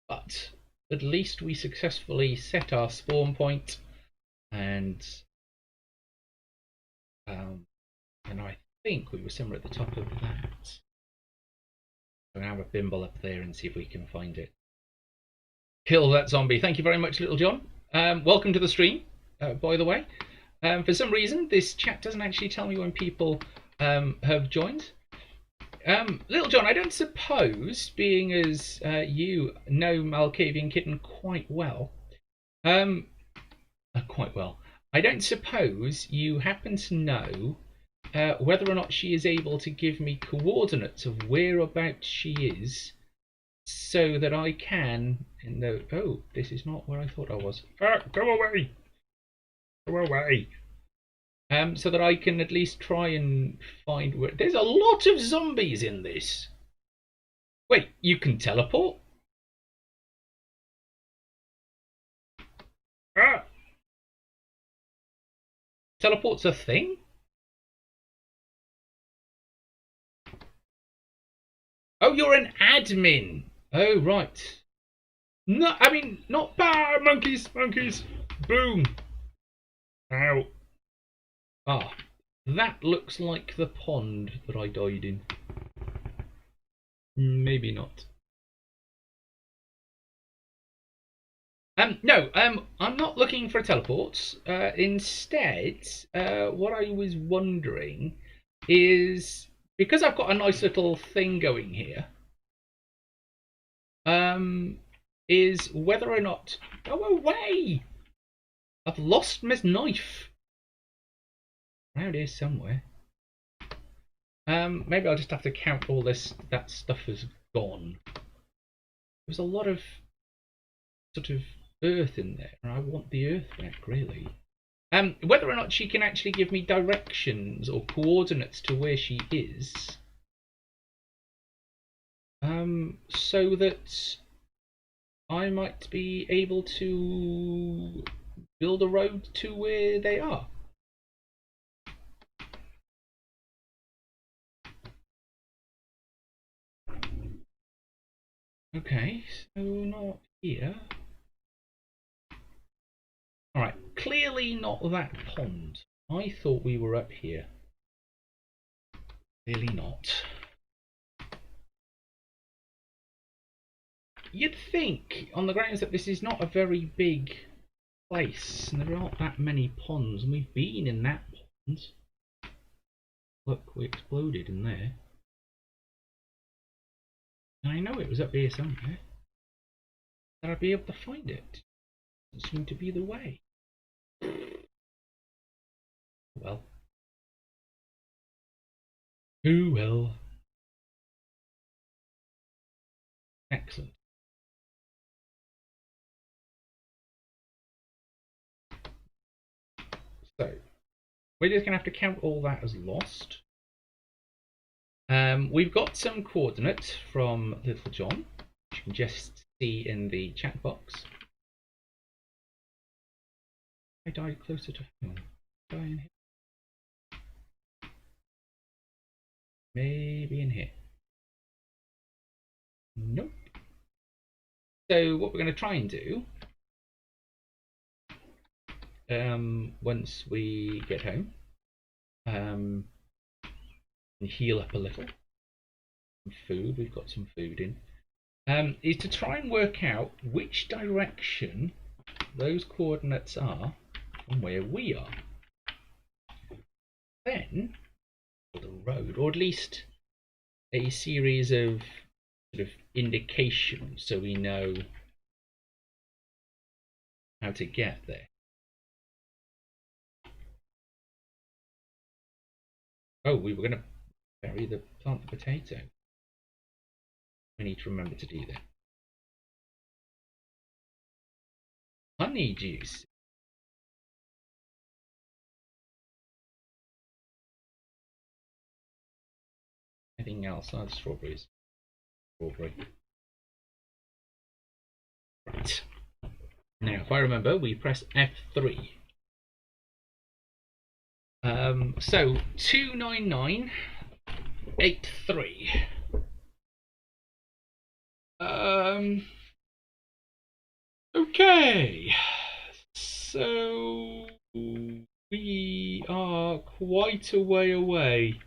But at least we successfully set our spawn point, and I think we were somewhere at the top of that. I'm gonna have a bimble up there and see if we can find it. Kill that zombie. Thank you very much, Little John. Welcome to the stream, by the way. For some reason, this chat doesn't actually tell me when people have joined. Little John, I don't suppose, being as you know Malkavian Kitten quite well, I don't suppose you happen to know whether or not she is able to give me coordinates of whereabouts she is, so that I can. Oh, this is not where I thought I was. Go away! Go away! So that I can at least try and find where. There's a lot of zombies in this. Wait, you can teleport? Ah! Teleport's a thing? Oh, you're an admin. Oh, right. No, I mean, not bad. Monkeys, monkeys. Boom. Ow. Ah, that looks like the pond that I died in. Maybe not. No, I'm not looking for teleports. Instead, what I was wondering is, because I've got a nice little thing going here, is whether or not. Go away! I've lost my knife. Around here somewhere. Maybe I'll just have to count all this. That stuff is gone. There's a lot of sort of earth in there, and I want the earth back, really. Whether or not she can actually give me directions or coordinates to where she is, so that I might be able to build a road to where they are. Okay, so not here. Alright, clearly not that pond. I thought we were up here. Clearly not. You'd think, on the grounds that this is not a very big place, and there aren't that many ponds, and we've been in that pond. Look, we exploded in there. And I know it was up here somewhere. That I'd be able to find it. Doesn't seem to be the way. Well. Who will? Excellent. So, we're just going to have to count all that as lost. We've got some coordinates from Little John, which you can just see in the chat box. I died closer to home. Die in here. Maybe in here. Nope. So what we're going to try and do, once we get home, and heal up a little, some food, we've got some food in, is to try and work out which direction those coordinates are from where we are. Then, the road, or at least a series of sort of indications so we know how to get there. Oh, we were going to plant the potato. We need to remember to do that. Honey juice. Anything else? Oh, strawberries. Strawberry. Right. Now, if I remember, we press F3. So 29983. Okay. So we are quite a way away.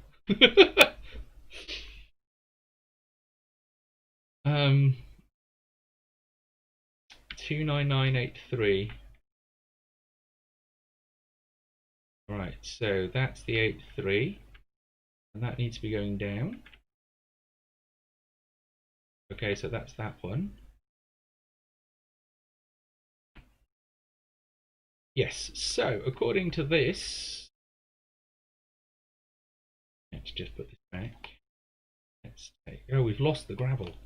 29983. Right, so that's the 83, and that needs to be going down. Okay, so that's that one. Yes, so according to this, let's just put this back. Let's take, oh, we've lost the gravel.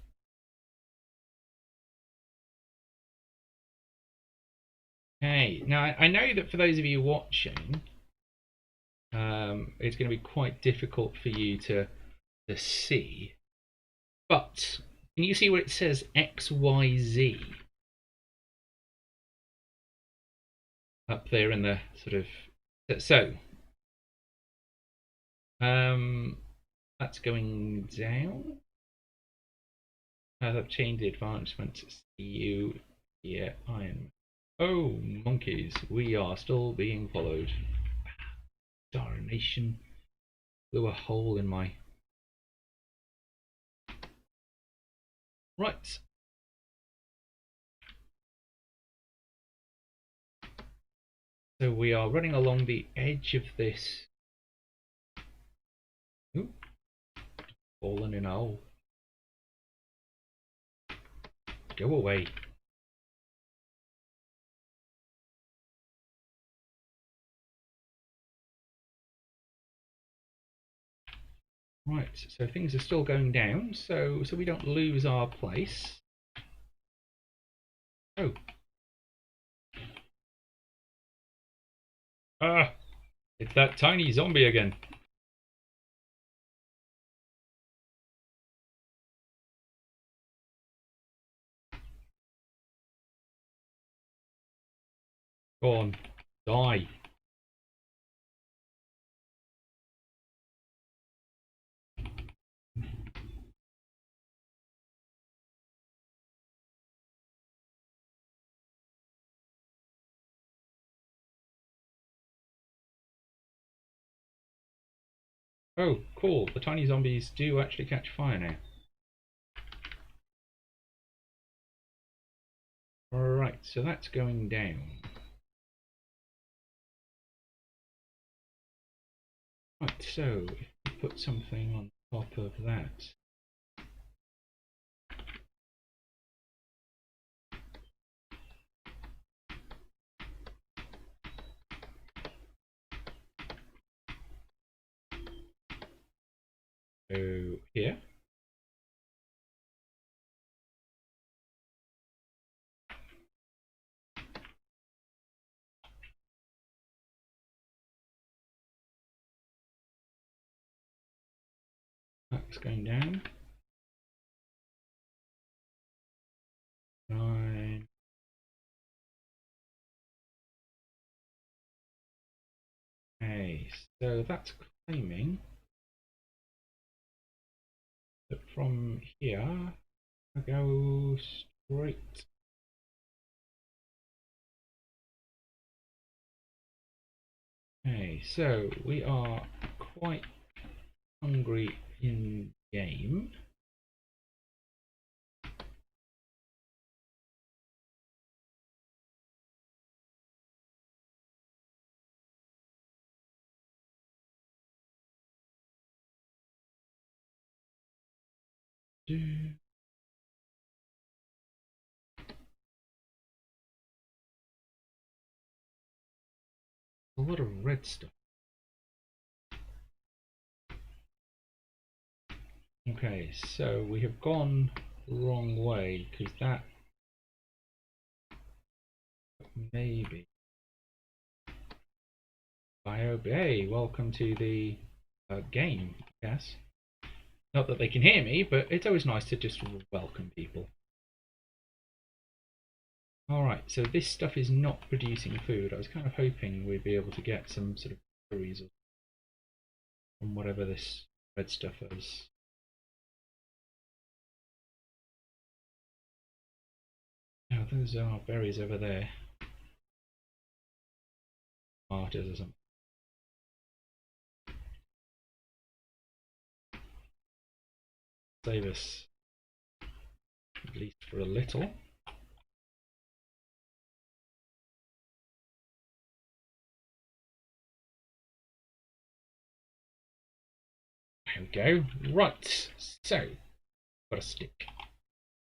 Okay, now I know that for those of you watching, it's going to be quite difficult for you to see, but can you see where it says XYZ up there in the sort of that's going down. I've changed the advancement to see you. Yeah, Iron. Oh, monkeys, we are still being followed. Darnation. Blew a hole in my... Right. So we are running along the edge of this. Ooh. Fallen in a hole. Go away. Right, so things are still going down, so we don't lose our place. Oh. Ah! It's that tiny zombie again. Go on. Die. Oh, cool. The tiny zombies do actually catch fire now. Alright, so that's going down. Right, so if we put something on top of that. So here. That's going down. 9. Okay, so that's claiming that from here I go straight. Okay, so we are quite hungry in game. A lot of red stuff. Okay, so we have gone the wrong way because that maybe. Hey, welcome to the game, I guess. Not that they can hear me, but it's always nice to just welcome people. Alright, so this stuff is not producing food. I was kind of hoping we'd be able to get some sort of berries from whatever this red stuff is. Now, those are berries over there. Martyrs or something. Save us, at least for a little. There we go. Right, so got a stick.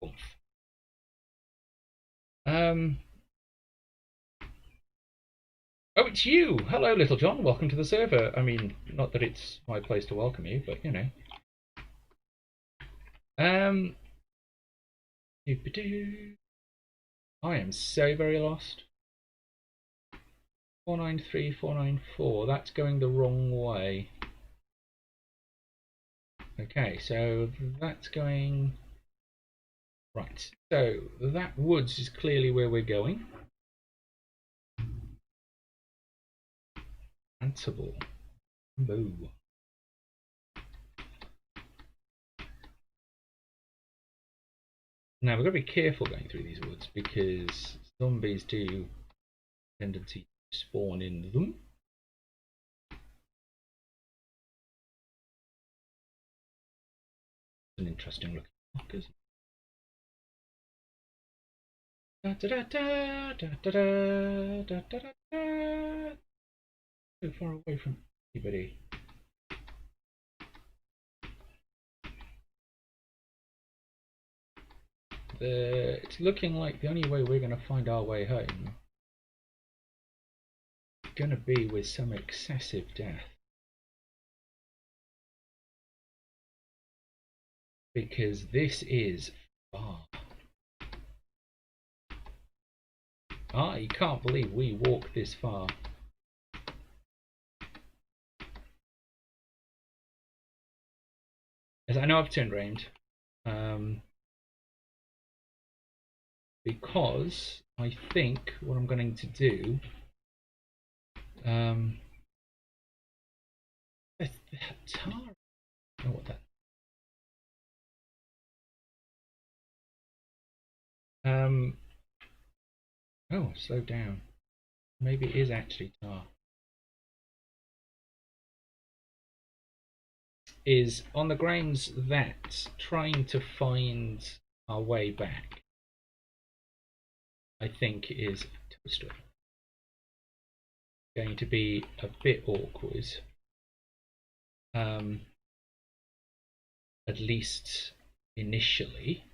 Oomph. Oh, it's you! Hello, Little John. Welcome to the server. I mean, not that it's my place to welcome you, but you know. I am so very lost. 493, 494. That's going the wrong way. Okay, so that's going right. So that woods is clearly where we're going. Ansible. Boo. Now we've got to be careful going through these woods because zombies do tendency to spawn in them. An interesting looking block, isn't it? Da, da, da, da, da, da, da, da, da, da. So far away from anybody. It's looking like the only way we're going to find our way home is going to be with some excessive death. Because this is far. I can't believe we walked this far. As I know I've turned around. Because I think what I'm going to do that tar. I don't know what that. Oh, slow down. Maybe it is actually tar. Is on the grounds that trying to find our way back, I think, is toaster. Going to be a bit awkward. At least initially.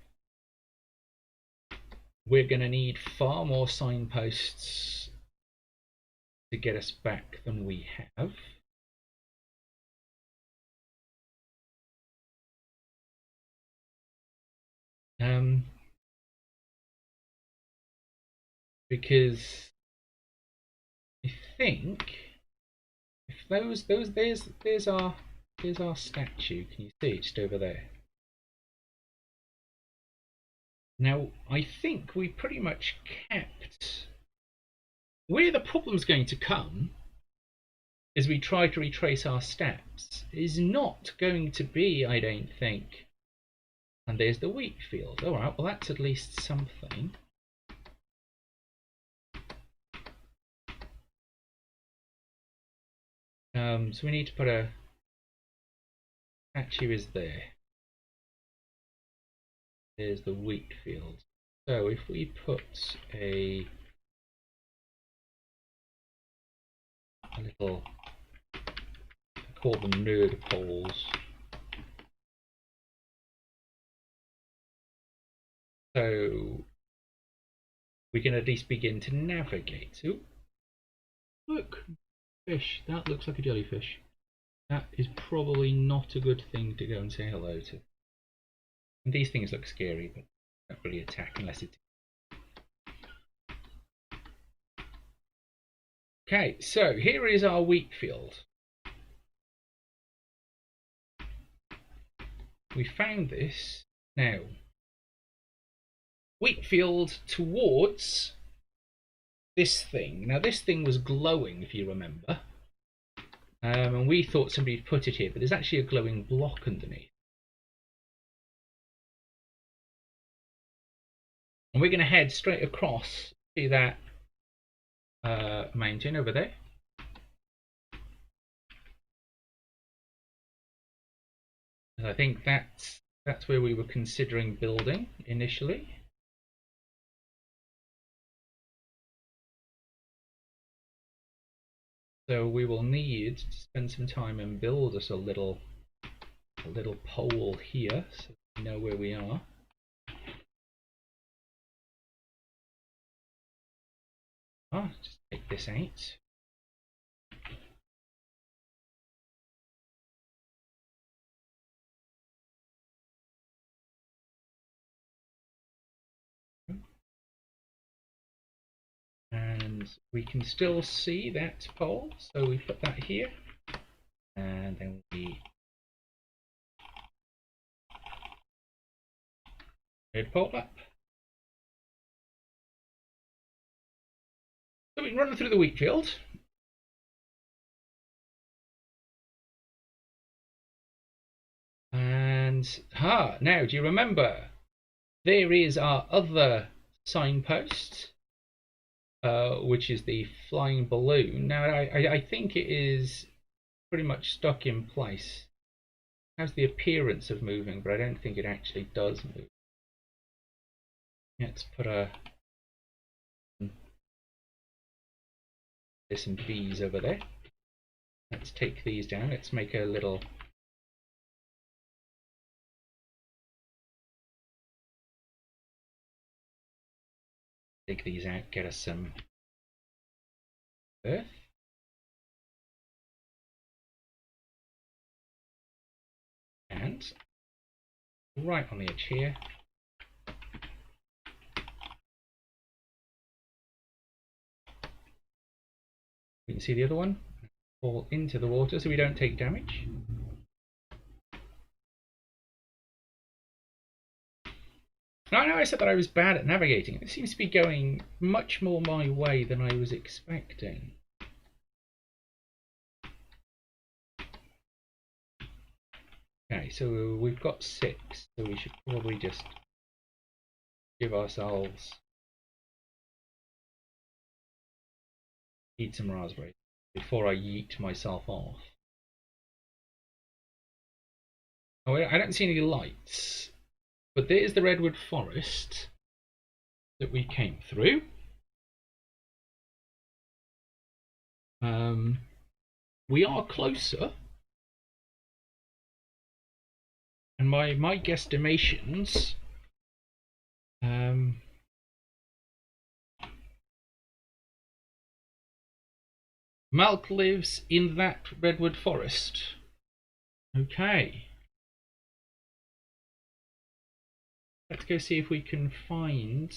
We're going to need far more signposts to get us back than we have. Because I think if there's our statue. Can you see it just over there? Now I think we pretty much kept where the problem's going to come as we try to retrace our steps is not going to be, I don't think. And there's the wheat field. Alright, well that's at least something. So we need to put a statue is there. There's the wheat field. So if we put a little, I call them nerd poles. So we can at least begin to navigate. Ooh, look, fish. That looks like a jellyfish. That is probably not a good thing to go and say hello to. And these things look scary, but don't really attack unless it's. Okay, so here is our wheat field. We found this. Now, wheat field towards this thing. Now, this thing was glowing, if you remember. And we thought somebody had put it here, but there's actually a glowing block underneath. And we're going to head straight across to that mountain over there. And I think that's where we were considering building initially. So we will need to spend some time and build us a little pole here so we know where we are. Just take this out. And we can still see that pole, so we put that here, and then we third pole up. So we can run through the wheat field. And now do you remember? There is our other signpost, which is the flying balloon. Now I think it is pretty much stuck in place. It has the appearance of moving, but I don't think it actually does move. Let's put there's some bees over there. Let's take these down. Let's make a little dig these out, get us some earth. And right on the edge here, we can see the other one fall into the water so we don't take damage. Now, I know I said that I was bad at navigating. It seems to be going much more my way than I was expecting. Okay, so we've got 6, so we should probably just give ourselves eat some raspberries before I yeet myself off. Oh, I don't see any lights, but there's the redwood forest that we came through. We are closer, and my guesstimations, Malk lives in that redwood forest. Okay. Let's go see if we can find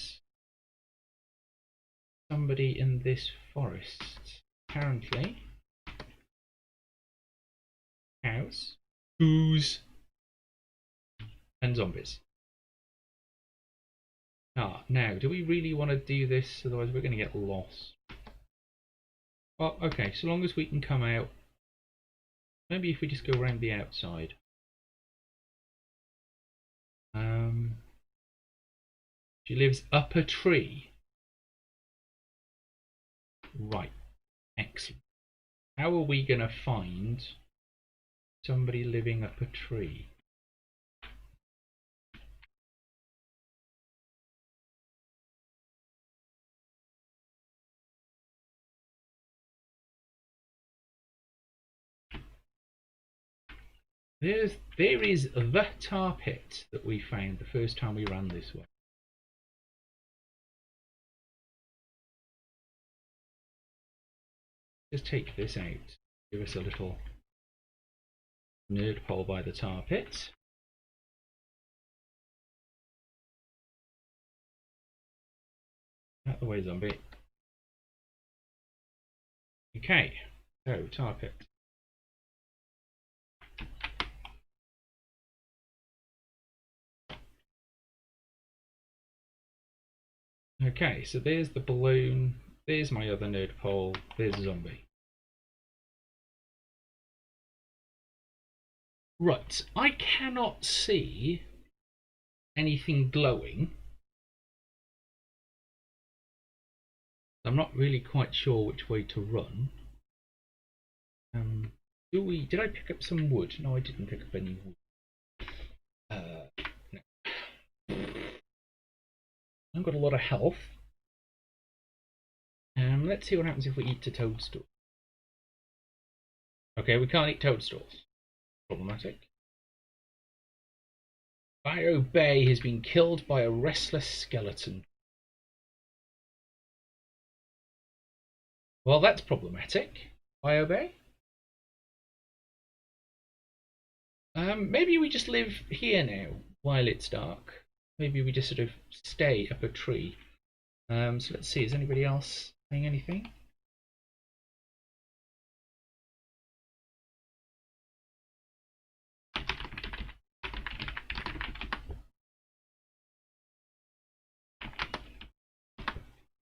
somebody in this forest. Apparently, cows, coos, and zombies. Now, do we really want to do this? Otherwise, we're going to get lost. Well, okay, so long as we can come out. Maybe if we just go around the outside. She lives up a tree. Right. Excellent. How are we going to find somebody living up a tree? There is the tar pit that we found the first time we ran this way. Just take this out. Give us a little nerd pole by the tar pit. Out of the way, zombie. Okay, so tar pit. Okay, so there's the balloon, there's my other nerd pole, there's a zombie. Right, I cannot see anything glowing. I'm not really quite sure which way to run. Did I pick up some wood? No, I didn't pick up any wood. No. I've got a lot of health. Let's see what happens if we eat a toadstool. Okay, we can't eat toadstools. Problematic. Bio Bay has been killed by a restless skeleton. Well, that's problematic. Bio Bay? Maybe we just live here now while it's dark. Maybe we just sort of stay up a tree. So let's see, is anybody else Saying anything?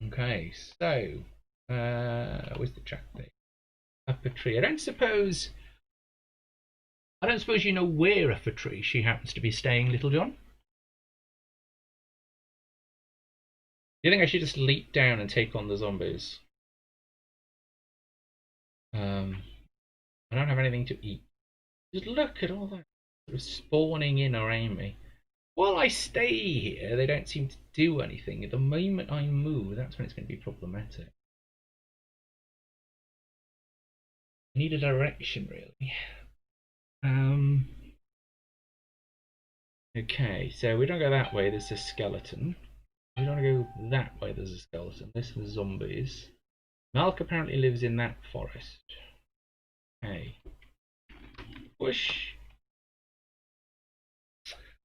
Okay, so where's the track thing? Up a tree. I don't suppose you know where up a tree she happens to be staying, Little John. Do you think I should just leap down and take on the zombies? I don't have anything to eat. Just look at all that sort of spawning in around me. While I stay here, they don't seem to do anything. At the moment I move, that's when it's going to be problematic. I need a direction, really. Okay, so we don't go that way, there's a skeleton. We don't go that way, there's a skeleton. This is zombies. Malk apparently lives in that forest. Okay. Push.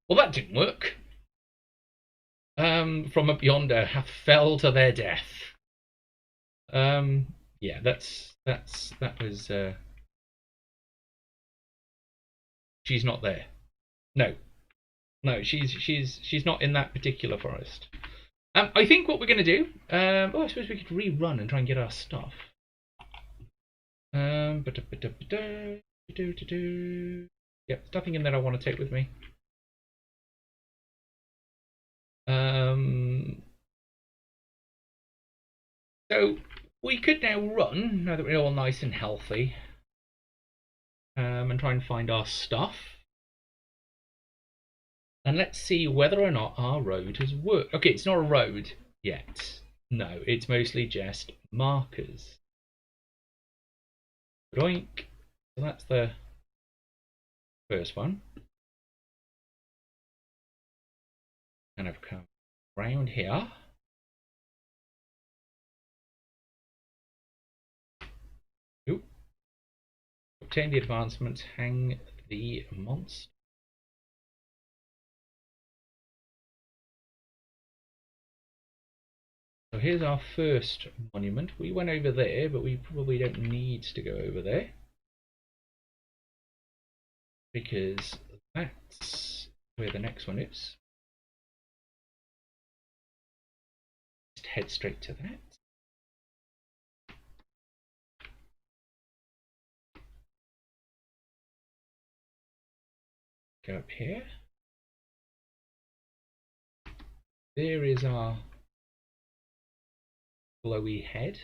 Well, that didn't work. From up yonder hath fell to their death. Yeah, that was. She's not there. No, she's not in that particular forest. I think what we're gonna do. Oh, I suppose we could rerun and try and get our stuff. Yep, there's nothing in there I want to take with me. So we could now run, now that we're all nice and healthy, and try and find our stuff. And let's see whether or not our road has worked. Okay, it's not a road yet. No, it's mostly just markers. Doink. So that's the first one. And I've come round here. Ooh. Obtain the advancement, hang the monster. So here's our first monument. We went over there, but we probably don't need to go over there, because that's where the next one is. Just head straight to that. Go up here. There is our glowy head.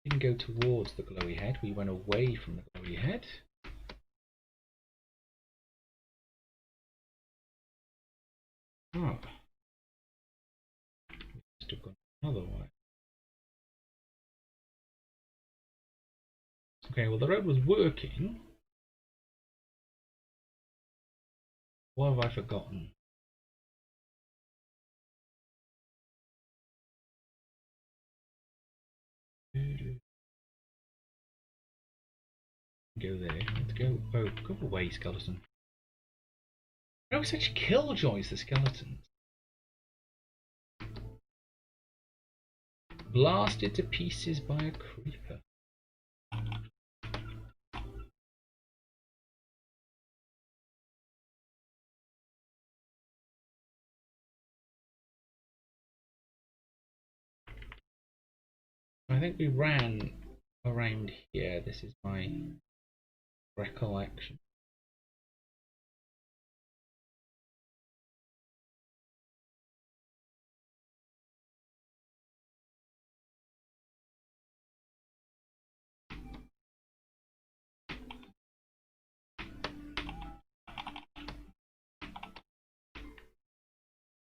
We didn't go towards the glowy head, we went away from the glowy head. Oh. We must have gone another way. Okay, well the road was working. What have I forgotten? Go there. Let's go. Oh, go away, skeleton. No such killjoys, the skeletons. Blasted to pieces by a creeper. I think we ran around here. This is my recollection.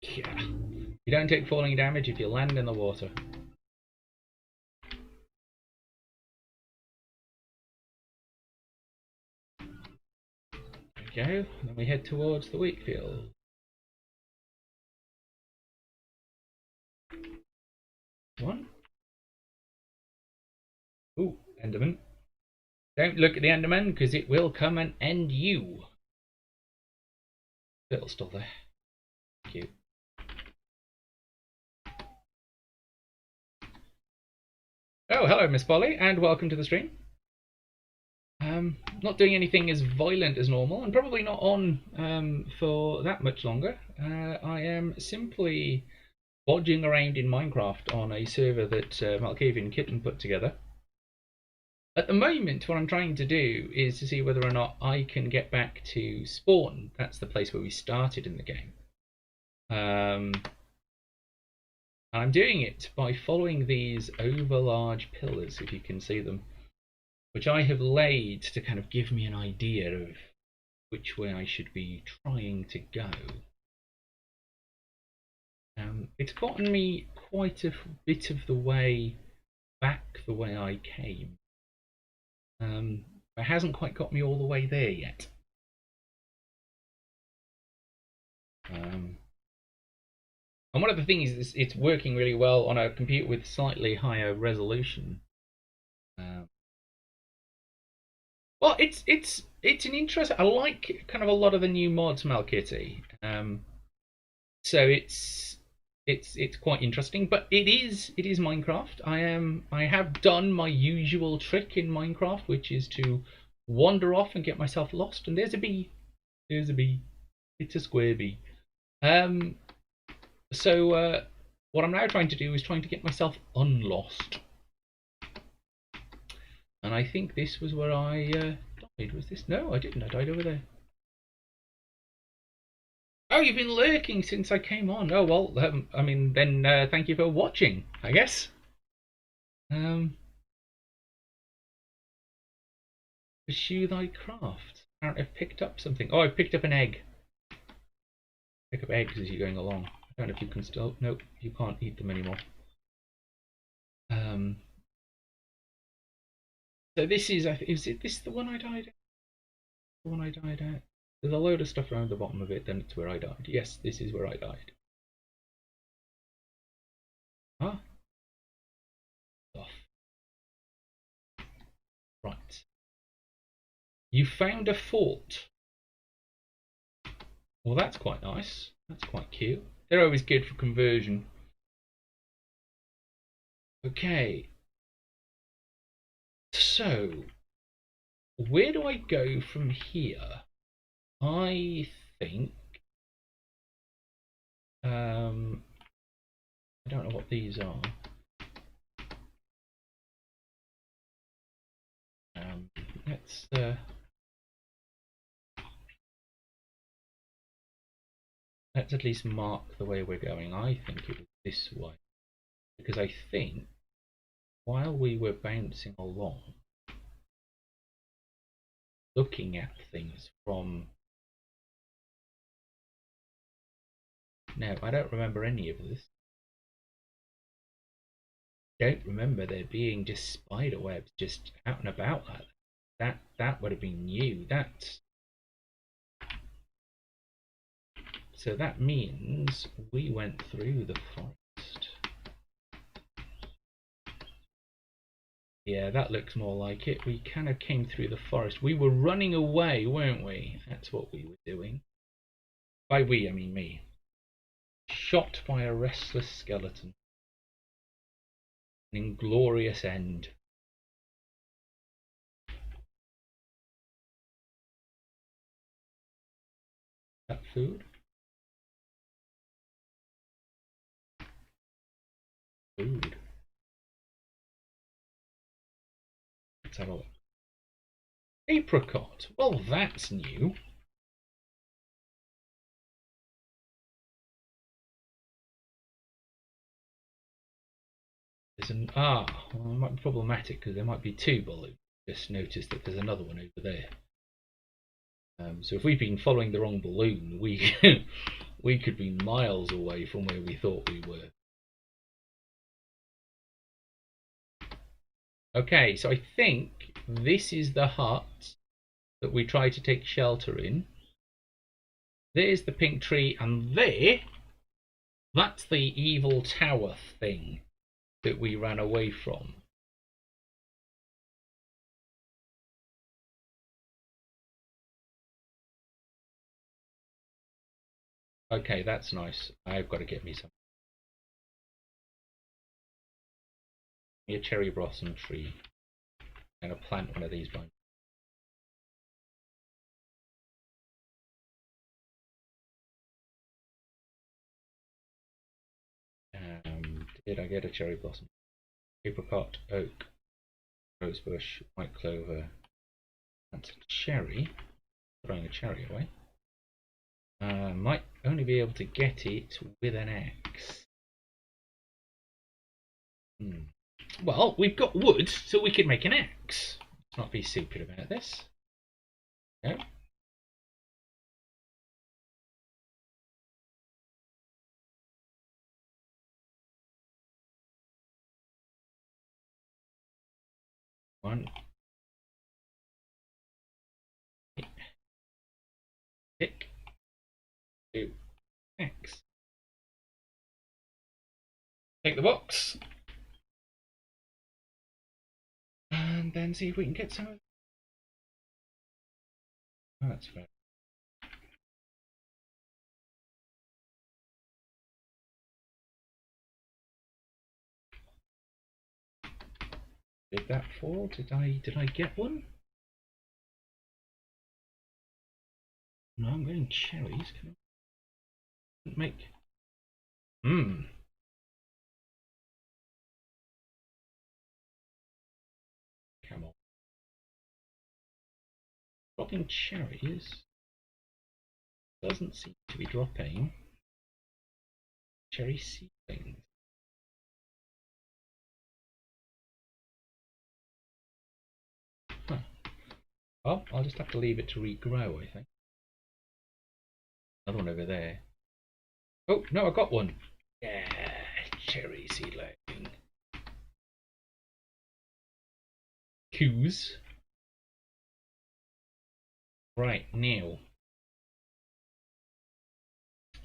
Yeah. You don't take falling damage if you land in the water. There we go. And then we head towards the wheat field. One. Ooh, Enderman. Don't look at the Enderman, because it will come and end you. Little still there. Cute. Oh, hello, Miss Polly, and welcome to the stream. Not doing anything as violent as normal, and probably not on for that much longer. I am simply bodging around in Minecraft on a server that Malkavian Kitten put together. At the moment, what I'm trying to do is to see whether or not I can get back to spawn. That's the place where we started in the game. I'm doing it by following these over large pillars, if you can see them, which I have laid to kind of give me an idea of which way I should be trying to go. It's gotten me quite a bit of the way back the way I came. It hasn't quite got me all the way there yet. And one of the things is it's working really well on a computer with slightly higher resolution. Well, it's an interest. I like kind of a lot of the new mods, Malkitty. So it's quite interesting, but it is Minecraft. I have done my usual trick in Minecraft, which is to wander off and get myself lost. And there's a bee. There's a bee. It's a square bee. So what I'm now trying to do is trying to get myself unlost. And I think this was where I died. Was this? No, I didn't. I died over there. Oh, you've been lurking since I came on. Oh, well, I mean, then thank you for watching, I guess. Pursue thy craft. Apparently I've picked up something. Oh, I've picked up an egg. Pick up eggs as you're going along. I don't know if you can still... Nope, you can't eat them anymore. So this is this the one I died at? The one I died at? There's a load of stuff around the bottom of it, then it's where I died. Yes, this is where I died. Huh? Off. Right. You found a fort. Well, that's quite nice. That's quite cute. They're always good for conversion. Okay. So, where do I go from here? I think I don't know what these are. Let's at least mark the way we're going. I think it was this way, because I think while we were bouncing along, looking at things from... No, I don't remember any of this. Don't remember there being just spider webs just out and about like that. That would have been new. So that means we went through the forest. Yeah, that looks more like it. We kind of came through the forest. We were running away, weren't we? That's what we were doing. By we, I mean me. Shot by a restless skeleton. An inglorious end. That food? Food. Let's have a look. Apricot. Well, that's new. There's an well, it might be problematic because there might be two balloons. Just noticed that there's another one over there. So if we've been following the wrong balloon, we we could be miles away from where we thought we were. Okay, so I think this is the hut that we try to take shelter in. There's the pink tree, and that's the evil tower thing that we ran away from. Okay, that's nice. I've got to get me some. A cherry blossom tree. I'm going to plant one of these by. Did I get a cherry blossom? Apricot, oak, rosebush, white clover. That's a cherry. Throwing a cherry away. Might only be able to get it with an axe. Well, we've got wood, so we could make an axe. Let's not be stupid about this. No. One. Pick. Two. Axe. Take the box. And then see if we can get some. Oh, that's fair. Did that fall? Did I get one? No, I'm getting cherries. Can I make? Come on. Dropping cherries doesn't seem to be dropping cherry seedlings. Huh. Well, I'll just have to leave it to regrow, I think. Another one over there. Oh, no, I got one. Yeah, cherry seedling. Coos. Right, now.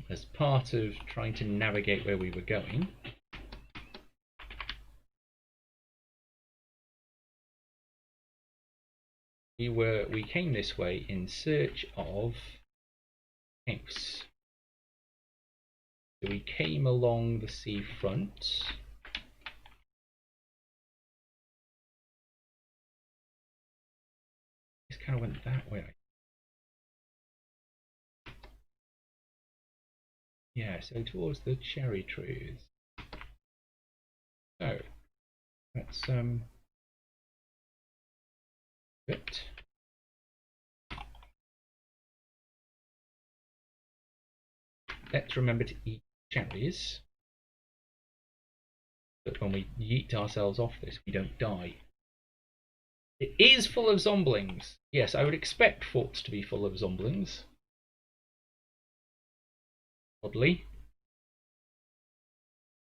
As part of trying to navigate where we were going, we came this way in search of house. So we came along the seafront. This kind of went that way. Yeah, so towards the cherry trees. So let's bit. Let's remember to eat cherries, but when we yeet ourselves off this, we don't die. It is full of zomblings. Yes, I would expect forts to be full of zomblings. Oddly.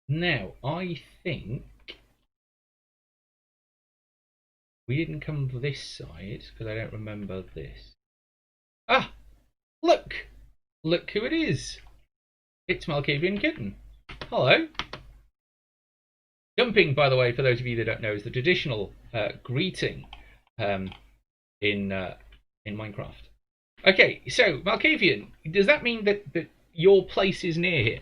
Now, I think we didn't come this side because I don't remember this. Ah! Look! Look who it is! It's Malkavian Kitten. Hello. Jumping, by the way, for those of you that don't know, is the traditional greeting in Minecraft. Okay, so Malkavian, does that mean that your place is near here?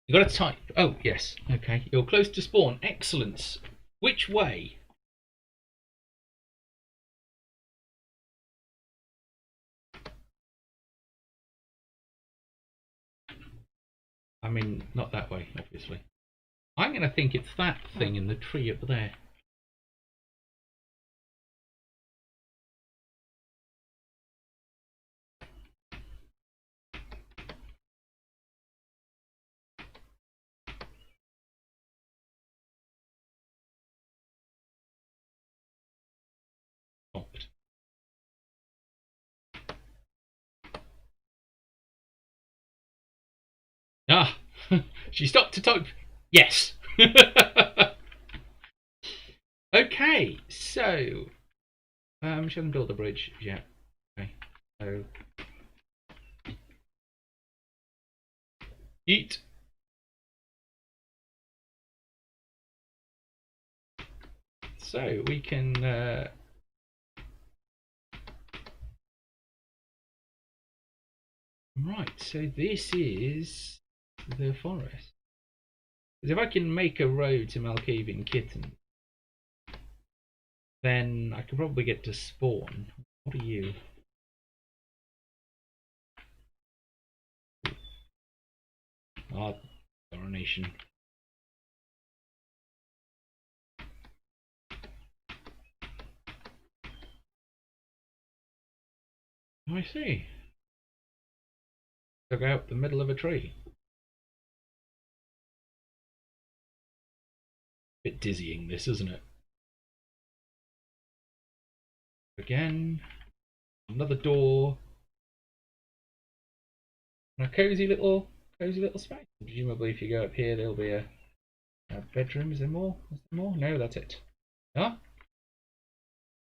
You got to type. Oh yes. Okay, you're close to spawn. Excellent. Which way? I mean, not that way, obviously. I'm going to think it's that thing in the tree up there. Stopped. Ah, she stopped to type. Yes. Okay, so she hasn't built the bridge yet. Okay, so eat. So we can right, so this is the forest. Because if I can make a road to Malkavian Kitten, then I could probably get to spawn. What are you? Ah, Coronation. I see. Took out the middle of a tree. Bit dizzying, this, isn't it? Again, another door. And a cozy little space. Presumably, if you go up here, there'll be a bedroom. Is there more? Is there more? No, that's it. Huh?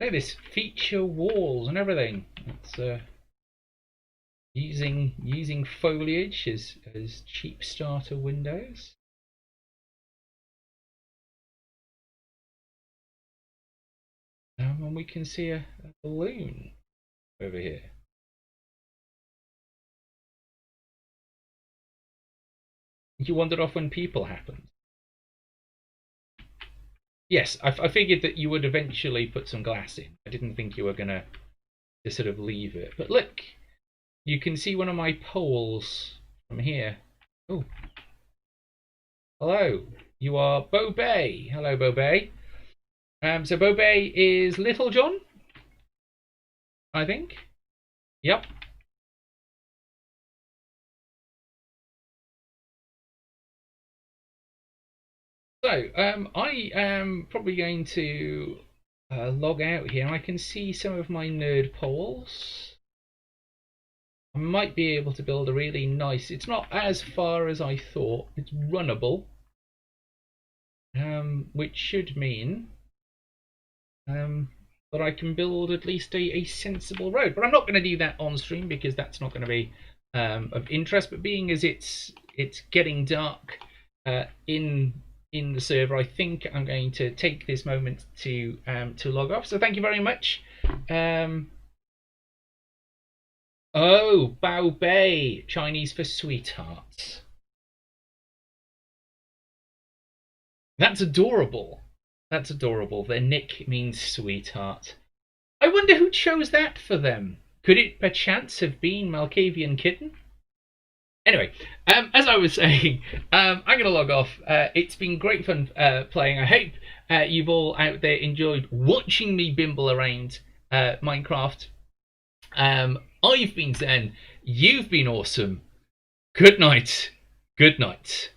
Look at this, feature walls and everything. It's using foliage as cheap starter windows. And we can see a balloon over here. You wandered off when people happened. Yes, I figured that you would eventually put some glass in. I didn't think you were gonna just sort of leave it. But look, you can see one of my poles from here. Oh, hello. You are Bo Bay. Hello, Bo Bay. So Bo Bay is Little John, I think. Yep. So I am probably going to log out here. I can see some of my nerd poles. I might be able to build a really nice. It's not as far as I thought. It's runnable, which should mean that I can build at least a sensible road. But I'm not going to do that on stream because that's not going to be of interest. But being as it's getting dark in the server, I think I'm going to take this moment to log off. So thank you very much. Oh, Bao Bei, Chinese for sweethearts. That's adorable. That's adorable. Their nick means sweetheart. I wonder who chose that for them. Could it perchance have been Malkavian Kitten? Anyway, as I was saying, I'm going to log off. It's been great fun playing. I hope you've all out there enjoyed watching me bimble around Minecraft. I've been Zen. You've been awesome. Good night. Good night.